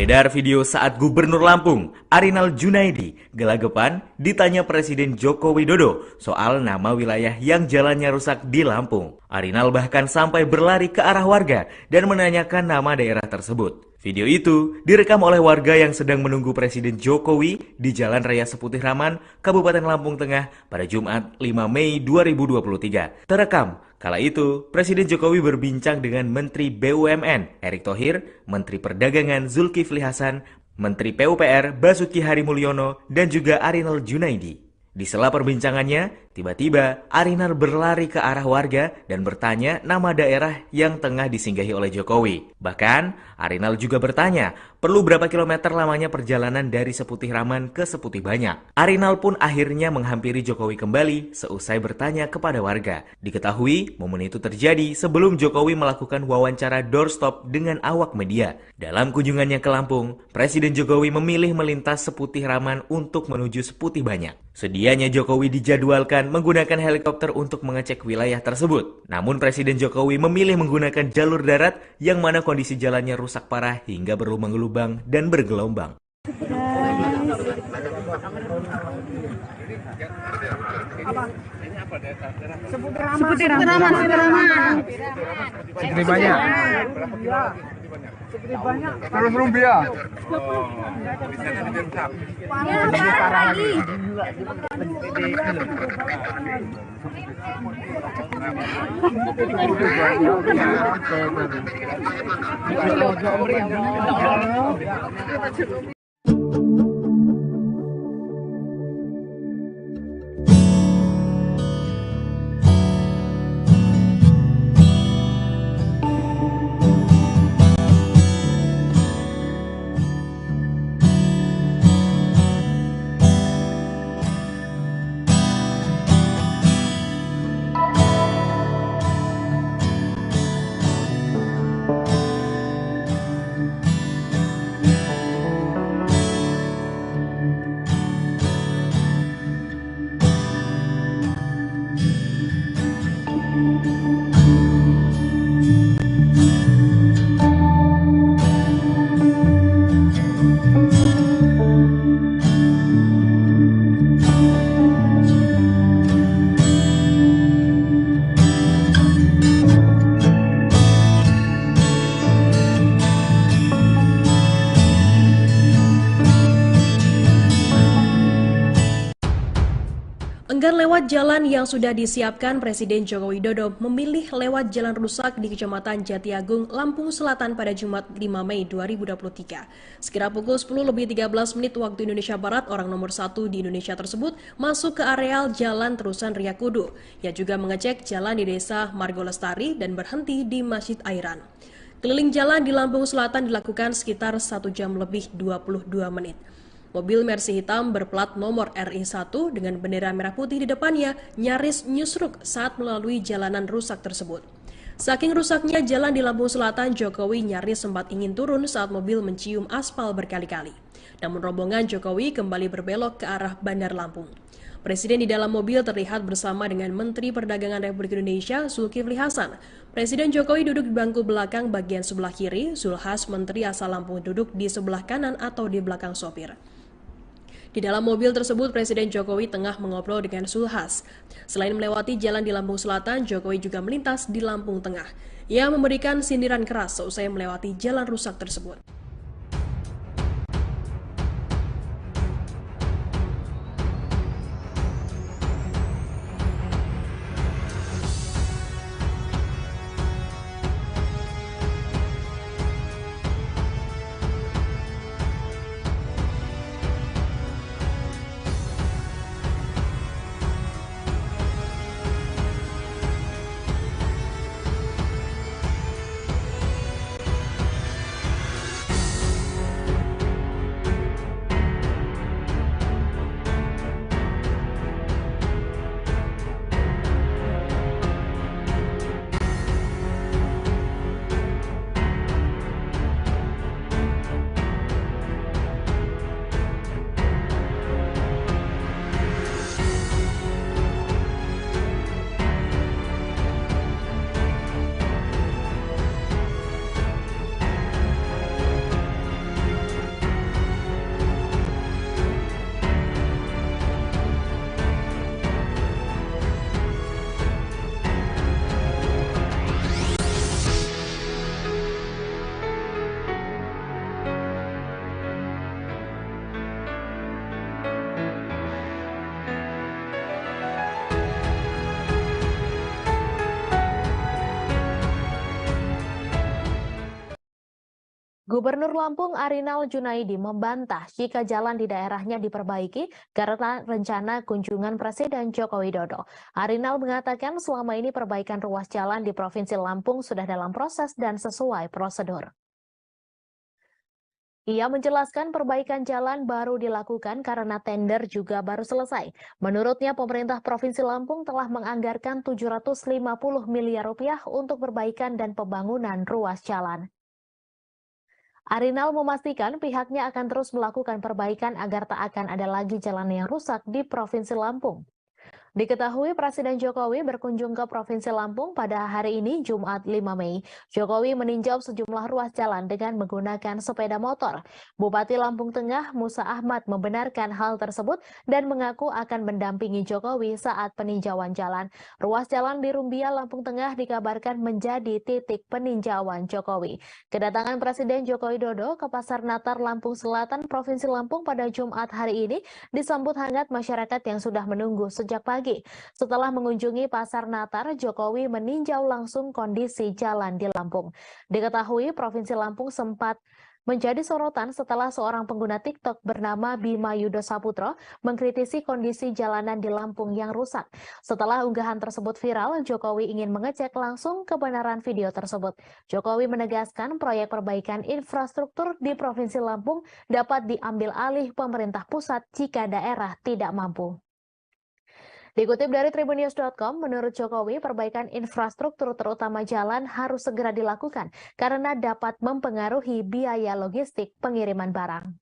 Beredar video saat Gubernur Lampung, Arinal Junaidi, gelagapan ditanya Presiden Joko Widodo soal nama wilayah yang jalannya rusak di Lampung. Arinal bahkan sampai berlari ke arah warga dan menanyakan nama daerah tersebut. Video itu direkam oleh warga yang sedang menunggu Presiden Jokowi di Jalan Raya Seputih Raman, Kabupaten Lampung Tengah pada Jumat 5 Mei 2023. Terekam kala itu Presiden Jokowi berbincang dengan Menteri BUMN Erick Thohir, Menteri Perdagangan Zulkifli Hasan, Menteri PUPR Basuki Harimulyono, dan juga Arinal Junaidi. Di sela perbincangannya, tiba-tiba Arinal berlari ke arah warga dan bertanya nama daerah yang tengah disinggahi oleh Jokowi. Bahkan, Arinal juga bertanya, perlu berapa kilometer lamanya perjalanan dari Seputih Raman ke Seputih Banyak. Arinal pun akhirnya menghampiri Jokowi kembali seusai bertanya kepada warga. Diketahui, momen itu terjadi sebelum Jokowi melakukan wawancara doorstop dengan awak media. Dalam kunjungannya ke Lampung, Presiden Jokowi memilih melintas Seputih Raman untuk menuju Seputih Banyak. Sedianya Jokowi dijadwalkan menggunakan helikopter untuk mengecek wilayah tersebut. Namun Presiden Jokowi memilih menggunakan jalur darat yang mana kondisi jalannya rusak parah hingga berlubang-lubang dan bergelombang. Seputih Raman. Seputih Banyak. Terus Rumbia. Enggan lewat jalan yang sudah disiapkan, Presiden Joko Widodo memilih lewat jalan rusak di Kecamatan Jatiagung, Lampung Selatan pada Jumat 5 Mei 2023. Sekira pukul 10:13 waktu Indonesia Barat, orang nomor 1 di Indonesia tersebut masuk ke areal Jalan Terusan Riyakudu. Ia juga mengecek jalan di Desa Margolestari dan berhenti di Masjid Airan. Keliling jalan di Lampung Selatan dilakukan sekitar 1 jam lebih 22 menit. Mobil Mercy hitam berplat nomor RI1 dengan bendera merah putih di depannya nyaris nyusruk saat melalui jalanan rusak tersebut. Saking rusaknya jalan di Lampung Selatan, Jokowi nyaris sempat ingin turun saat mobil mencium aspal berkali-kali. Namun rombongan Jokowi kembali berbelok ke arah Bandar Lampung. Presiden di dalam mobil terlihat bersama dengan Menteri Perdagangan Republik Indonesia Zulkifli Hasan. Presiden Jokowi duduk di bangku belakang bagian sebelah kiri, Zulhas Menteri asal Lampung duduk di sebelah kanan atau di belakang sopir. Di dalam mobil tersebut, Presiden Jokowi tengah mengobrol dengan Zulhas. Selain melewati jalan di Lampung Selatan, Jokowi juga melintas di Lampung Tengah. Ia memberikan sindiran keras seusai melewati jalan rusak tersebut. Gubernur Lampung Arinal Junaidi membantah jika jalan di daerahnya diperbaiki karena rencana kunjungan Presiden Joko Widodo. Arinal mengatakan selama ini perbaikan ruas jalan di Provinsi Lampung sudah dalam proses dan sesuai prosedur. Ia menjelaskan perbaikan jalan baru dilakukan karena tender juga baru selesai. Menurutnya, pemerintah Provinsi Lampung telah menganggarkan 750 miliar rupiah untuk perbaikan dan pembangunan ruas jalan. Arinal memastikan pihaknya akan terus melakukan perbaikan agar tak akan ada lagi jalan yang rusak di Provinsi Lampung. Diketahui Presiden Jokowi berkunjung ke Provinsi Lampung pada hari ini, Jumat 5 Mei. Jokowi meninjau sejumlah ruas jalan dengan menggunakan sepeda motor. Bupati Lampung Tengah, Musa Ahmad, membenarkan hal tersebut dan mengaku akan mendampingi Jokowi saat peninjauan jalan. Ruas jalan di Rumbia, Lampung Tengah dikabarkan menjadi titik peninjauan Jokowi. Kedatangan Presiden Joko Widodo ke Pasar Natar Lampung Selatan, Provinsi Lampung pada Jumat hari ini disambut hangat masyarakat yang sudah menunggu sejak pagi. Setelah mengunjungi Pasar Natar, Jokowi meninjau langsung kondisi jalan di Lampung. Diketahui Provinsi Lampung sempat menjadi sorotan setelah seorang pengguna TikTok bernama Bima Yudo Saputro mengkritisi kondisi jalanan di Lampung yang rusak. Setelah unggahan tersebut viral, Jokowi ingin mengecek langsung kebenaran video tersebut. Jokowi menegaskan proyek perbaikan infrastruktur di Provinsi Lampung dapat diambil alih pemerintah pusat jika daerah tidak mampu. Dikutip dari tribunnews.com, menurut Jokowi, perbaikan infrastruktur terutama jalan harus segera dilakukan karena dapat mempengaruhi biaya logistik pengiriman barang.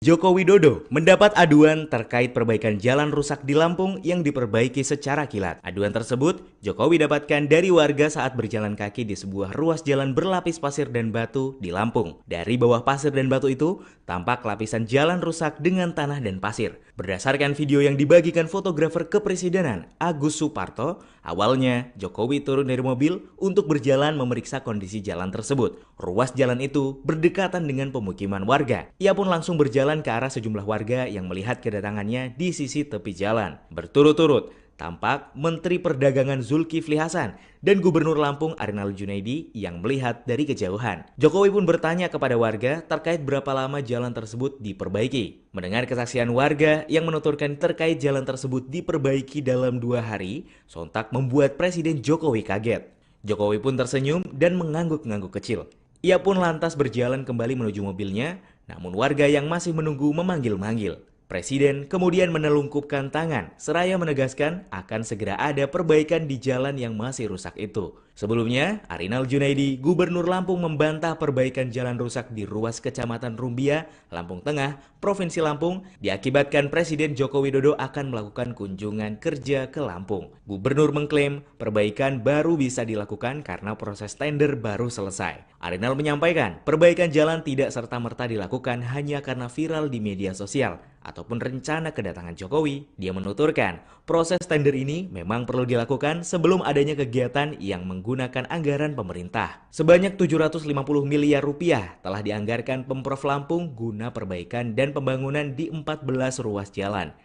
Joko Widodo mendapat aduan terkait perbaikan jalan rusak di Lampung yang diperbaiki secara kilat. Aduan tersebut Jokowi dapatkan dari warga saat berjalan kaki di sebuah ruas jalan berlapis pasir dan batu di Lampung. Dari bawah pasir dan batu itu, tampak lapisan jalan rusak dengan tanah dan pasir. Berdasarkan video yang dibagikan fotografer kepresidenan Agus Suparto, awalnya Jokowi turun dari mobil untuk berjalan memeriksa kondisi jalan tersebut. Ruas jalan itu berdekatan dengan pemukiman warga. Ia pun langsung berjalan ke arah sejumlah warga yang melihat kedatangannya di sisi tepi jalan. Berturut-turut, tampak Menteri Perdagangan Zulkifli Hasan dan Gubernur Lampung Arinal Junaidi yang melihat dari kejauhan. Jokowi pun bertanya kepada warga terkait berapa lama jalan tersebut diperbaiki. Mendengar kesaksian warga yang menuturkan terkait jalan tersebut diperbaiki dalam 2 hari, sontak membuat Presiden Jokowi kaget. Jokowi pun tersenyum dan mengangguk-ngangguk kecil. Ia pun lantas berjalan kembali menuju mobilnya, namun warga yang masih menunggu memanggil-manggil. Presiden kemudian menelungkupkan tangan seraya menegaskan akan segera ada perbaikan di jalan yang masih rusak itu. Sebelumnya, Arinal Junaidi, Gubernur Lampung, membantah perbaikan jalan rusak di ruas Kecamatan Rumbia, Lampung Tengah, Provinsi Lampung, diakibatkan Presiden Joko Widodo akan melakukan kunjungan kerja ke Lampung. Gubernur mengklaim perbaikan baru bisa dilakukan karena proses tender baru selesai. Arinal menyampaikan perbaikan jalan tidak serta-merta dilakukan hanya karena viral di media sosial ataupun rencana kedatangan Jokowi. Dia menuturkan proses tender ini memang perlu dilakukan sebelum adanya kegiatan yang menggunakan anggaran pemerintah. Sebanyak 750 miliar rupiah telah dianggarkan Pemprov Lampung guna perbaikan dan pembangunan di 14 ruas jalan.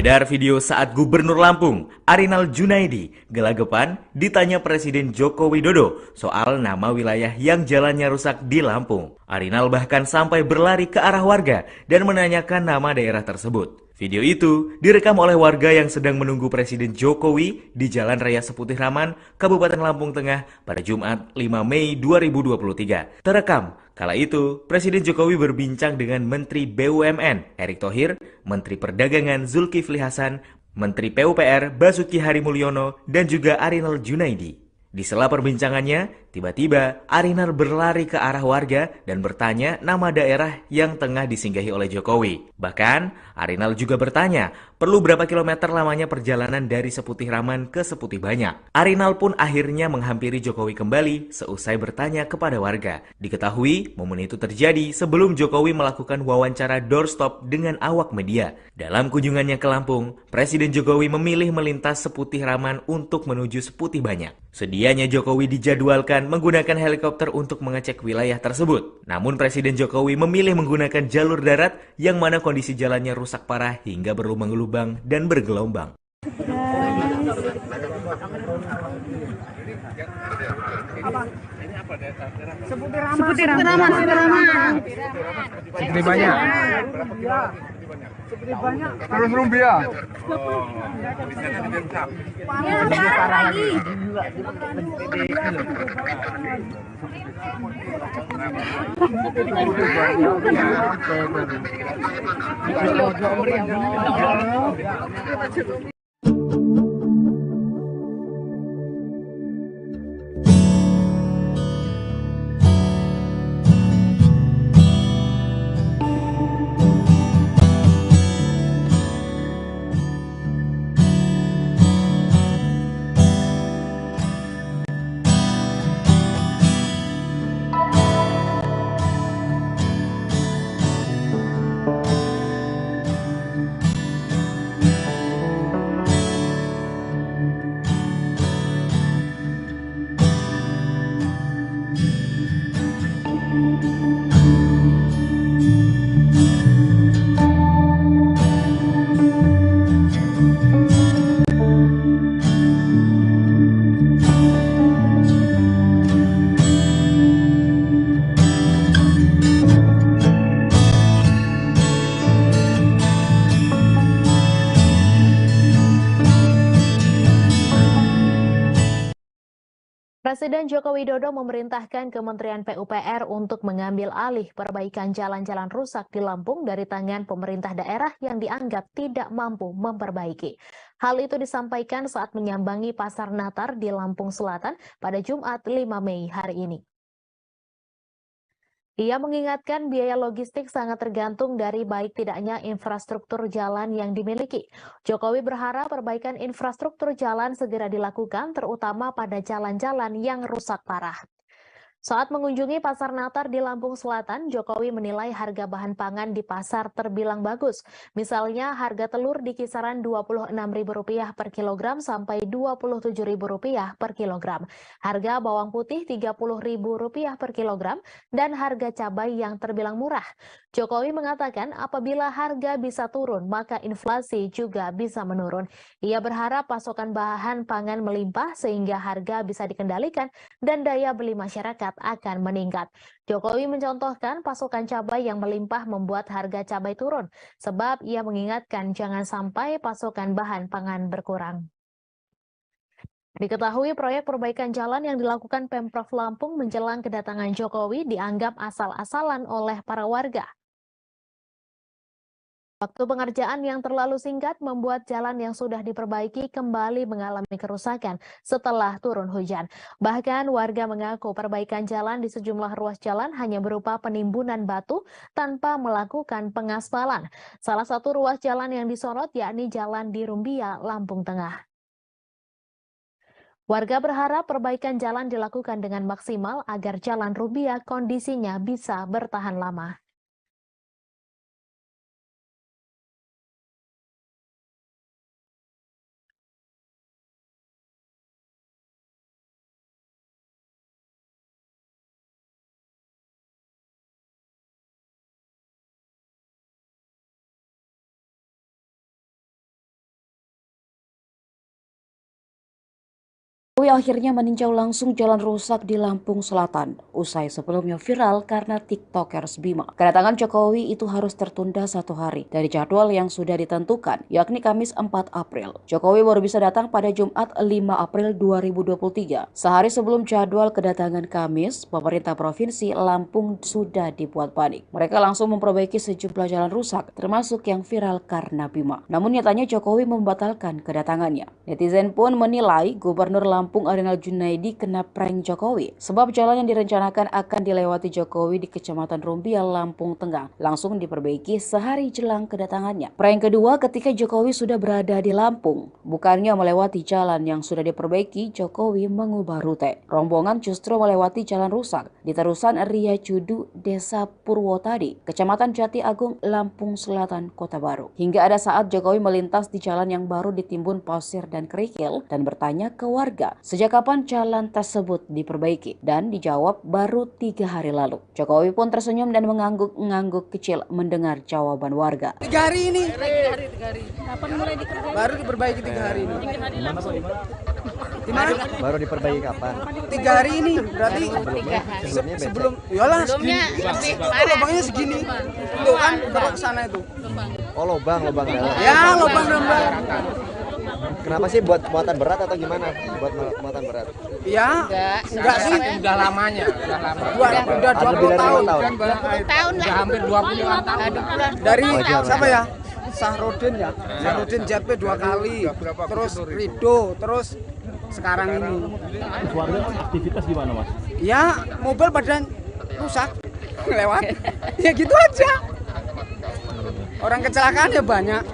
Beredar video saat Gubernur Lampung, Arinal Junaidi, gelagapan ditanya Presiden Joko Widodo soal nama wilayah yang jalannya rusak di Lampung. Arinal bahkan sampai berlari ke arah warga dan menanyakan nama daerah tersebut. Video itu direkam oleh warga yang sedang menunggu Presiden Jokowi di Jalan Raya Seputih-Raman, Kabupaten Lampung Tengah pada Jumat 5 Mei 2023. Terekam, kala itu Presiden Jokowi berbincang dengan Menteri BUMN Erick Thohir, Menteri Perdagangan Zulkifli Hasan, Menteri PUPR Basuki Harimulyono, dan juga Arinal Junaidi. Di sela perbincangannya, tiba-tiba Arinal berlari ke arah warga dan bertanya nama daerah yang tengah disinggahi oleh Jokowi. Bahkan, Arinal juga bertanya, perlu berapa kilometer lamanya perjalanan dari Seputih-Raman ke Seputih Banyak. Arinal pun akhirnya menghampiri Jokowi kembali seusai bertanya kepada warga. Diketahui, momen itu terjadi sebelum Jokowi melakukan wawancara doorstop dengan awak media. Dalam kunjungannya ke Lampung, Presiden Jokowi memilih melintas Seputih-Raman untuk menuju Seputih Banyak. Sedianya Jokowi dijadwalkan menggunakan helikopter untuk mengecek wilayah tersebut. Namun Presiden Jokowi memilih menggunakan jalur darat yang mana kondisi jalannya rusak parah hingga berlubang-lubang dan bergelombang. Seputih Raman. Seputih Banyak. Terus Rumbia. Presiden Joko Widodo memerintahkan Kementerian PUPR untuk mengambil alih perbaikan jalan-jalan rusak di Lampung dari tangan pemerintah daerah yang dianggap tidak mampu memperbaiki. Hal itu disampaikan saat menyambangi Pasar Natar di Lampung Selatan pada Jumat 5 Mei hari ini. Ia mengingatkan biaya logistik sangat tergantung dari baik tidaknya infrastruktur jalan yang dimiliki. Jokowi berharap perbaikan infrastruktur jalan segera dilakukan, terutama pada jalan-jalan yang rusak parah. Saat mengunjungi Pasar Natar di Lampung Selatan, Jokowi menilai harga bahan pangan di pasar terbilang bagus. Misalnya harga telur di kisaran Rp26.000 per kilogram sampai Rp27.000 per kilogram. Harga bawang putih Rp30.000 per kilogram dan harga cabai yang terbilang murah. Jokowi mengatakan apabila harga bisa turun, maka inflasi juga bisa menurun. Ia berharap pasokan bahan pangan melimpah sehingga harga bisa dikendalikan dan daya beli masyarakat akan meningkat. Jokowi mencontohkan pasokan cabai yang melimpah membuat harga cabai turun, sebab ia mengingatkan jangan sampai pasokan bahan pangan berkurang. Diketahui proyek perbaikan jalan yang dilakukan Pemprov Lampung menjelang kedatangan Jokowi dianggap asal-asalan oleh para warga. Waktu pengerjaan yang terlalu singkat membuat jalan yang sudah diperbaiki kembali mengalami kerusakan setelah turun hujan. Bahkan warga mengaku perbaikan jalan di sejumlah ruas jalan hanya berupa penimbunan batu tanpa melakukan pengaspalan. Salah satu ruas jalan yang disorot yakni Jalan di Rumbia, Lampung Tengah. Warga berharap perbaikan jalan dilakukan dengan maksimal agar Jalan Rumbia kondisinya bisa bertahan lama. Jokowi akhirnya meninjau langsung jalan rusak di Lampung Selatan, usai sebelumnya viral karena TikTokers Bima. Kedatangan Jokowi itu harus tertunda 1 hari dari jadwal yang sudah ditentukan, yakni Kamis 4 April. Jokowi baru bisa datang pada Jumat 5 April 2023. Sehari sebelum jadwal kedatangan Kamis, pemerintah Provinsi Lampung sudah dibuat panik. Mereka langsung memperbaiki sejumlah jalan rusak, termasuk yang viral karena Bima. Namun nyatanya Jokowi membatalkan kedatangannya. Netizen pun menilai Gubernur Lampung Arinal Junaidi kena prank Jokowi, sebab jalan yang direncanakan akan dilewati Jokowi di Kecamatan Rumbia, Lampung Tengah, langsung diperbaiki sehari jelang kedatangannya. Prank kedua ketika Jokowi sudah berada di Lampung, bukannya melewati jalan yang sudah diperbaiki, Jokowi mengubah rute. Rombongan justru melewati jalan rusak di terusan Ria Cudu, Desa Purwotadi, Kecamatan Jati Agung, Lampung Selatan, Kota Baru. Hingga ada saat Jokowi melintas di jalan yang baru ditimbun pasir dan kerikil dan bertanya ke warga, sejak kapan jalan tersebut diperbaiki? Dan dijawab baru 3 hari lalu. Jokowi pun tersenyum dan mengangguk-ngangguk kecil mendengar jawaban warga. 3 hari ini. 3 hari. Kapan mulai dikerjain? Baru diperbaiki 3 hari ini. Di mana? Baru diperbaiki kapan? 3 hari ini. Berarti Sebelumnya becek. sebelum iyalah Sebelumnya segini. lebih Oh, parah. lubangnya segini. Tuh kan belok sana itu. Oh, lubang rel. Ya, lubang rembang. Kenapa sih buat muatan berat atau gimana? Buat muatan berat. Ya, enggak sih. Udah lamanya, udah lama. Udah Lebih 20 dari tahun. 5 tahun. 20 tahun lah. Udah hampir 20 tahun. Dari Wajar. siapa ya? Sahrudin ya. Sahrudin JP 2 kali. Terus Rido, terus sekarang ini. Warga aktivitas gimana Mas? Ya, mobil pada rusak lewat. Ya gitu aja. Orang kecelakaan ya banyak.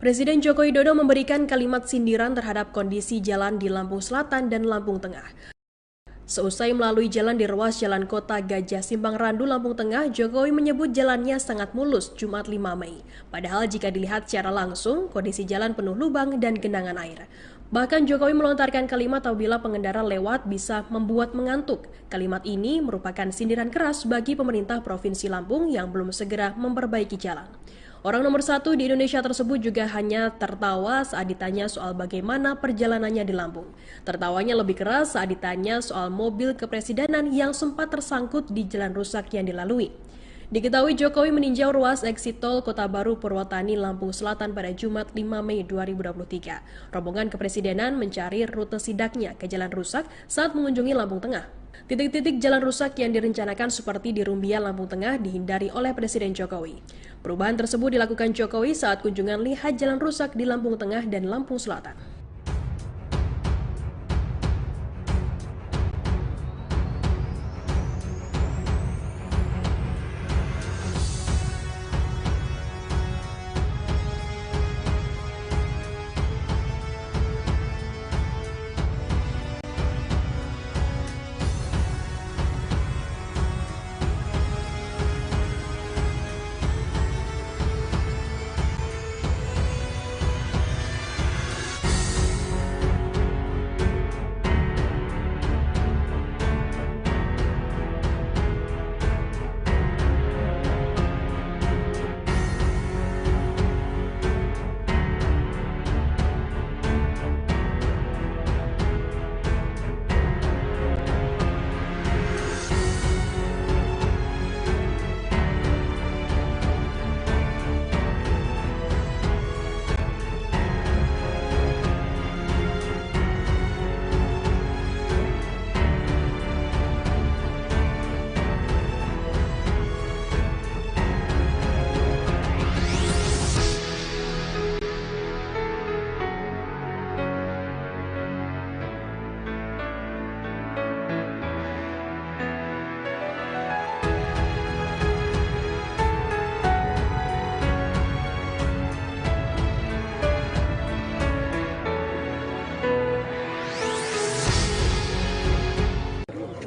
Presiden Joko Widodo memberikan kalimat sindiran terhadap kondisi jalan di Lampung Selatan dan Lampung Tengah. Seusai melalui jalan di ruas Jalan Kota Gajah Simpang Randu, Lampung Tengah, Jokowi menyebut jalannya sangat mulus Jumat 5 Mei. Padahal jika dilihat secara langsung, kondisi jalan penuh lubang dan genangan air. Bahkan Jokowi melontarkan kalimat apabila pengendara lewat bisa membuat mengantuk. Kalimat ini merupakan sindiran keras bagi pemerintah Provinsi Lampung yang belum segera memperbaiki jalan. Orang nomor 1 di Indonesia tersebut juga hanya tertawa saat ditanya soal bagaimana perjalanannya di Lampung. Tertawanya lebih keras saat ditanya soal mobil kepresidenan yang sempat tersangkut di jalan rusak yang dilalui. Diketahui Jokowi meninjau ruas eksit tol Kota Baru Purwotani, Lampung Selatan pada Jumat 5 Mei 2023. Rombongan kepresidenan mencari rute sidaknya ke jalan rusak saat mengunjungi Lampung Tengah. Titik-titik jalan rusak yang direncanakan seperti di Rumbia, Lampung Tengah dihindari oleh Presiden Jokowi. Perubahan tersebut dilakukan Jokowi saat kunjungan lihat jalan rusak di Lampung Tengah dan Lampung Selatan.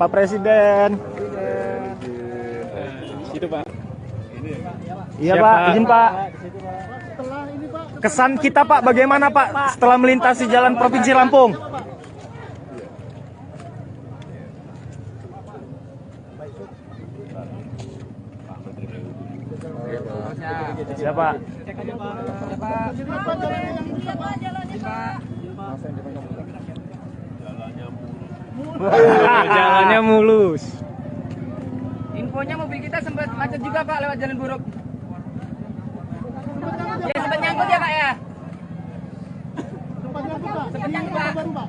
Pak Presiden. Situ Pak. Iya Pak, izin Pak. Kesan kita Pak, bagaimana Pak setelah melintasi jalan Provinsi Lampung? Siapa? Jalannya mulus. Infonya mobil kita sempat macet juga Pak lewat jalan buruk. Ya sempat nyangkut ya Pak ya. Sempat nyangkut Pak.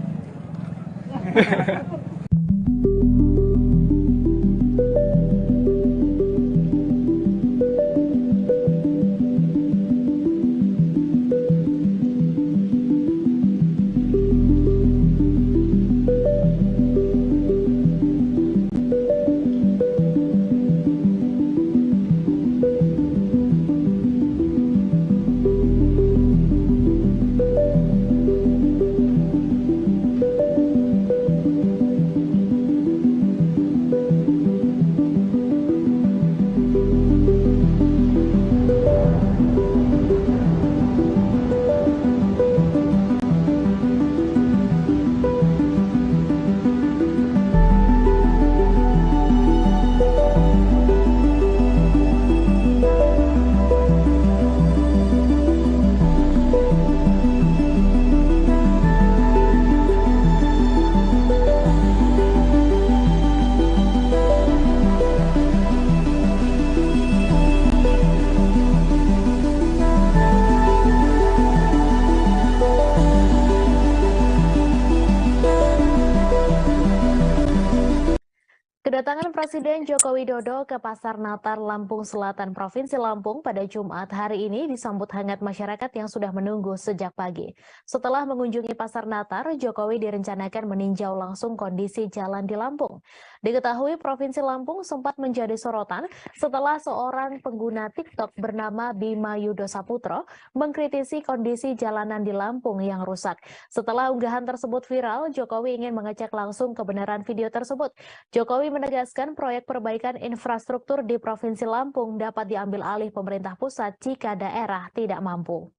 Kedatangan Presiden Joko Widodo ke Pasar Natar Lampung Selatan, Provinsi Lampung pada Jumat hari ini disambut hangat masyarakat yang sudah menunggu sejak pagi. Setelah mengunjungi Pasar Natar, Jokowi direncanakan meninjau langsung kondisi jalan di Lampung. Diketahui Provinsi Lampung sempat menjadi sorotan setelah seorang pengguna TikTok bernama Bima Yudo Saputro mengkritisi kondisi jalanan di Lampung yang rusak. Setelah unggahan tersebut viral, Jokowi ingin mengecek langsung kebenaran video tersebut. Jokowi menegaskan proyek perbaikan infrastruktur di Provinsi Lampung dapat diambil alih pemerintah pusat jika daerah tidak mampu.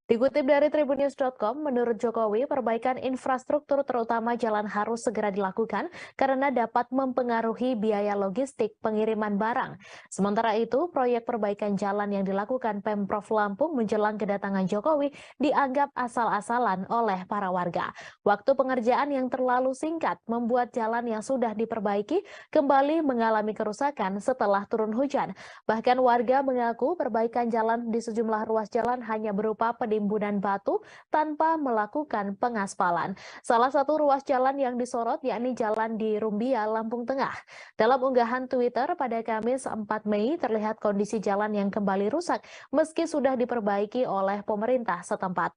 Dikutip dari Tribunnews.com, menurut Jokowi, perbaikan infrastruktur terutama jalan harus segera dilakukan karena dapat mempengaruhi biaya logistik pengiriman barang. Sementara itu, proyek perbaikan jalan yang dilakukan Pemprov Lampung menjelang kedatangan Jokowi dianggap asal-asalan oleh para warga. Waktu pengerjaan yang terlalu singkat membuat jalan yang sudah diperbaiki kembali mengalami kerusakan setelah turun hujan. Bahkan warga mengaku perbaikan jalan di sejumlah ruas jalan hanya berupa penimbunan batu tanpa melakukan pengaspalan. Salah satu ruas jalan yang disorot yakni jalan di Rumbia, Lampung Tengah. Dalam unggahan Twitter pada Kamis 4 Mei terlihat kondisi jalan yang kembali rusak meski sudah diperbaiki oleh pemerintah setempat.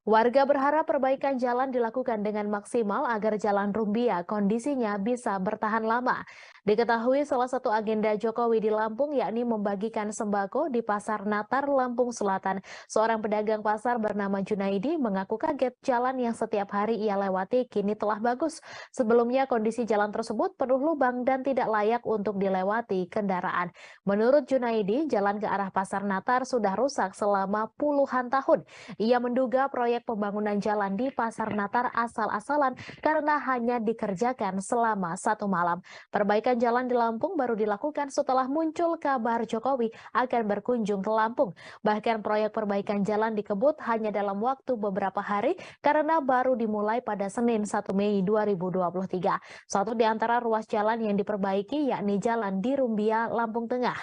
Warga berharap perbaikan jalan dilakukan dengan maksimal agar jalan Rumbia kondisinya bisa bertahan lama. Diketahui salah satu agenda Jokowi di Lampung yakni membagikan sembako di Pasar Natar Lampung Selatan. Seorang pedagang pasar bernama Junaidi mengaku kaget jalan yang setiap hari ia lewati kini telah bagus. Sebelumnya kondisi jalan tersebut penuh lubang dan tidak layak untuk dilewati kendaraan. Menurut Junaidi, jalan ke arah Pasar Natar sudah rusak selama puluhan tahun. Ia menduga proyek pembangunan jalan di Pasar Natar asal-asalan karena hanya dikerjakan selama 1 malam. Perbaikan jalan di Lampung baru dilakukan setelah muncul kabar Jokowi akan berkunjung ke Lampung. Bahkan proyek perbaikan jalan dikebut hanya dalam waktu beberapa hari karena baru dimulai pada Senin 1 Mei 2023. Satu di antara ruas jalan yang diperbaiki yakni jalan di Rumbia, Lampung Tengah.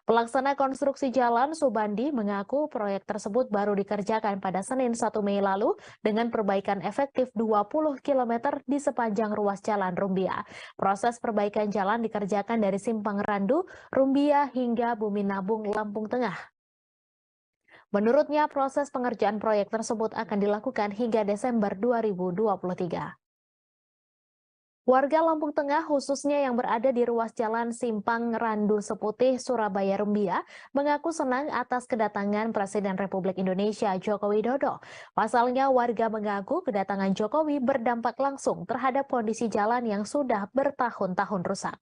Pelaksana konstruksi jalan Subandi mengaku proyek tersebut baru dikerjakan pada Senin 1 Mei lalu dengan perbaikan efektif 20 km di sepanjang ruas jalan Rumbia. Proses perbaikan jalan dikerjakan dari Simpang Randu, Rumbia hingga Bumi Nabung, Lampung Tengah. Menurutnya proses pengerjaan proyek tersebut akan dilakukan hingga Desember 2023. Warga Lampung Tengah khususnya yang berada di ruas jalan Simpang Randu Seputih, Surabaya Rumbia mengaku senang atas kedatangan Presiden Republik Indonesia Joko Widodo. Pasalnya warga mengaku kedatangan Jokowi berdampak langsung terhadap kondisi jalan yang sudah bertahun-tahun rusak.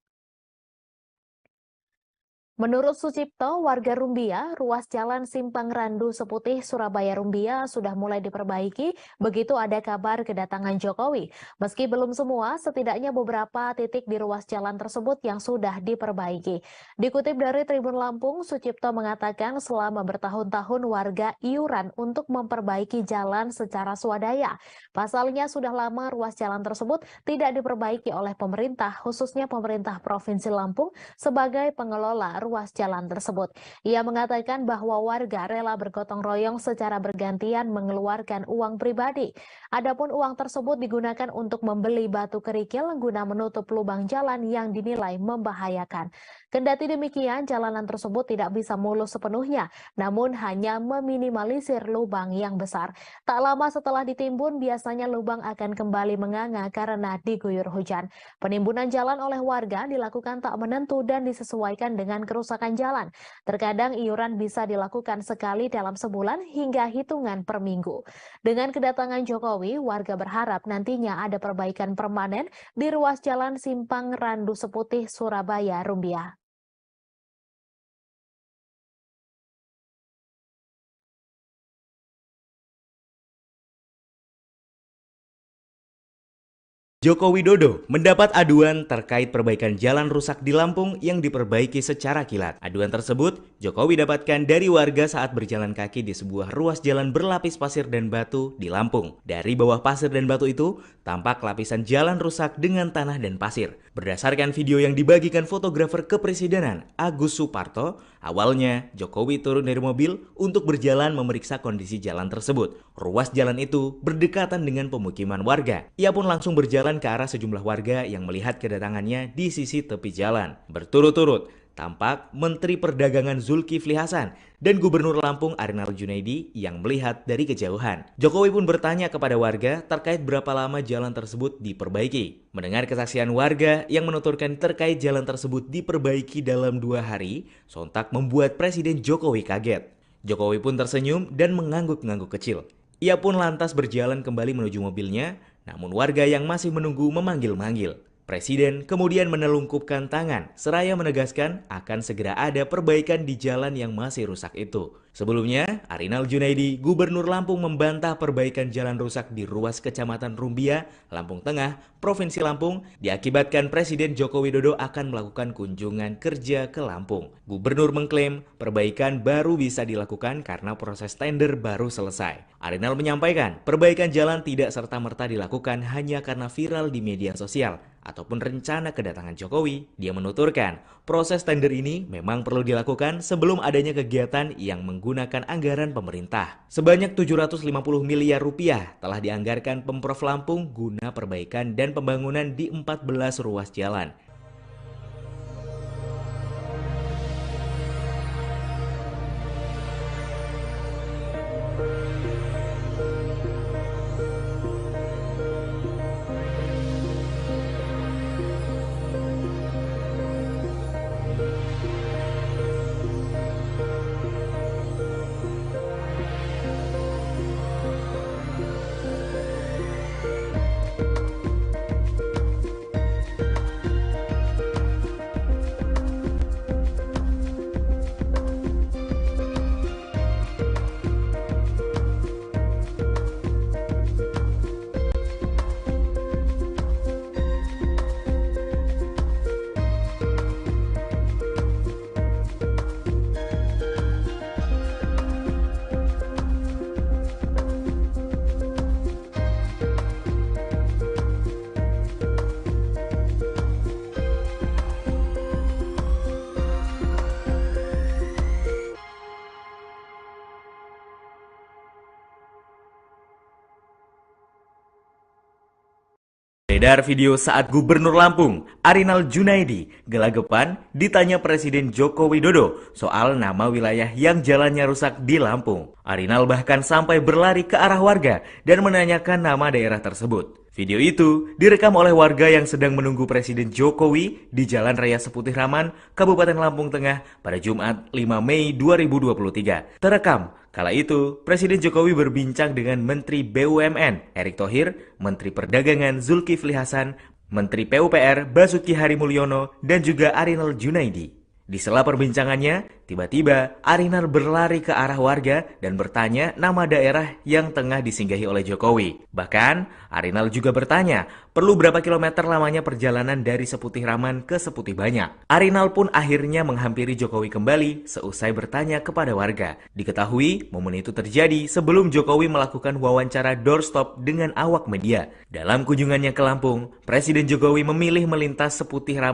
Menurut Sucipto, warga Rumbia, ruas jalan Simpang Randu Seputih, Surabaya Rumbia sudah mulai diperbaiki begitu ada kabar kedatangan Jokowi. Meski belum semua, setidaknya beberapa titik di ruas jalan tersebut yang sudah diperbaiki. Dikutip dari Tribun Lampung, Sucipto mengatakan selama bertahun-tahun warga iuran untuk memperbaiki jalan secara swadaya. Pasalnya sudah lama ruas jalan tersebut tidak diperbaiki oleh pemerintah, khususnya pemerintah Provinsi Lampung sebagai pengelola ruas jalan tersebut. Ia mengatakan bahwa warga rela bergotong royong secara bergantian mengeluarkan uang pribadi. Adapun uang tersebut digunakan untuk membeli batu kerikil guna menutup lubang jalan yang dinilai membahayakan. Kendati demikian, jalanan tersebut tidak bisa mulus sepenuhnya, namun hanya meminimalisir lubang yang besar. Tak lama setelah ditimbun, biasanya lubang akan kembali menganga karena diguyur hujan. Penimbunan jalan oleh warga dilakukan tak menentu dan disesuaikan dengan kerusakan jalan. Terkadang iuran bisa dilakukan sekali dalam sebulan hingga hitungan per minggu. Dengan kedatangan Jokowi, warga berharap nantinya ada perbaikan permanen di ruas jalan Simpang Randu Seputih, Surabaya Rumbia. Joko Widodo mendapat aduan terkait perbaikan jalan rusak di Lampung yang diperbaiki secara kilat. Aduan tersebut Jokowi dapatkan dari warga saat berjalan kaki di sebuah ruas jalan berlapis pasir dan batu di Lampung. Dari bawah pasir dan batu itu, tampak lapisan jalan rusak dengan tanah dan pasir. Berdasarkan video yang dibagikan fotografer kepresidenan Agus Suparto, awalnya Jokowi turun dari mobil untuk berjalan memeriksa kondisi jalan tersebut. Ruas jalan itu berdekatan dengan pemukiman warga. Ia pun langsung berjalan ke arah sejumlah warga yang melihat kedatangannya di sisi tepi jalan. Berturut-turut tampak Menteri Perdagangan Zulkifli Hasan dan Gubernur Lampung Arinal Junaidi yang melihat dari kejauhan. Jokowi pun bertanya kepada warga terkait berapa lama jalan tersebut diperbaiki. Mendengar kesaksian warga yang menuturkan terkait jalan tersebut diperbaiki dalam 2 hari, sontak membuat Presiden Jokowi kaget. Jokowi pun tersenyum dan mengangguk-ngangguk kecil. Ia pun lantas berjalan kembali menuju mobilnya, namun warga yang masih menunggu memanggil-manggil. Presiden kemudian menelungkupkan tangan seraya menegaskan akan segera ada perbaikan di jalan yang masih rusak itu. Sebelumnya, Arinal Junaidi, Gubernur Lampung membantah perbaikan jalan rusak di ruas Kecamatan Rumbia, Lampung Tengah, Provinsi Lampung, diakibatkan Presiden Joko Widodo akan melakukan kunjungan kerja ke Lampung. Gubernur mengklaim perbaikan baru bisa dilakukan karena proses tender baru selesai. Arinal menyampaikan perbaikan jalan tidak serta-merta dilakukan hanya karena viral di media sosial ataupun rencana kedatangan Jokowi. Dia menuturkan, proses tender ini memang perlu dilakukan sebelum adanya kegiatan yang menggunakan anggaran pemerintah. Sebanyak 750 miliar rupiah telah dianggarkan Pemprov Lampung guna perbaikan dan pembangunan di 14 ruas jalan. Beredar video saat Gubernur Lampung, Arinal Junaidi, gelagapan ditanya Presiden Joko Widodo soal nama wilayah yang jalannya rusak di Lampung. Arinal bahkan sampai berlari ke arah warga dan menanyakan nama daerah tersebut. Video itu direkam oleh warga yang sedang menunggu Presiden Jokowi di Jalan Raya Seputih Raman, Kabupaten Lampung Tengah pada Jumat 5 Mei 2023. Terekam kala itu, Presiden Jokowi berbincang dengan Menteri BUMN Erick Thohir, Menteri Perdagangan Zulkifli Hasan, Menteri PUPR Basuki Hadi Mulyono, dan juga Arinal Junaidi. Di sela perbincangannya, tiba-tiba Arinal berlari ke arah warga dan bertanya nama daerah yang tengah disinggahi oleh Jokowi. Bahkan, Arinal juga bertanya, perlu berapa kilometer lamanya perjalanan dari Seputih Raman ke Seputih Banyak. Arinal pun akhirnya menghampiri Jokowi kembali seusai bertanya kepada warga. Diketahui, momen itu terjadi sebelum Jokowi melakukan wawancara doorstop dengan awak media. Dalam kunjungannya ke Lampung, Presiden Jokowi memilih melintas Seputih Raman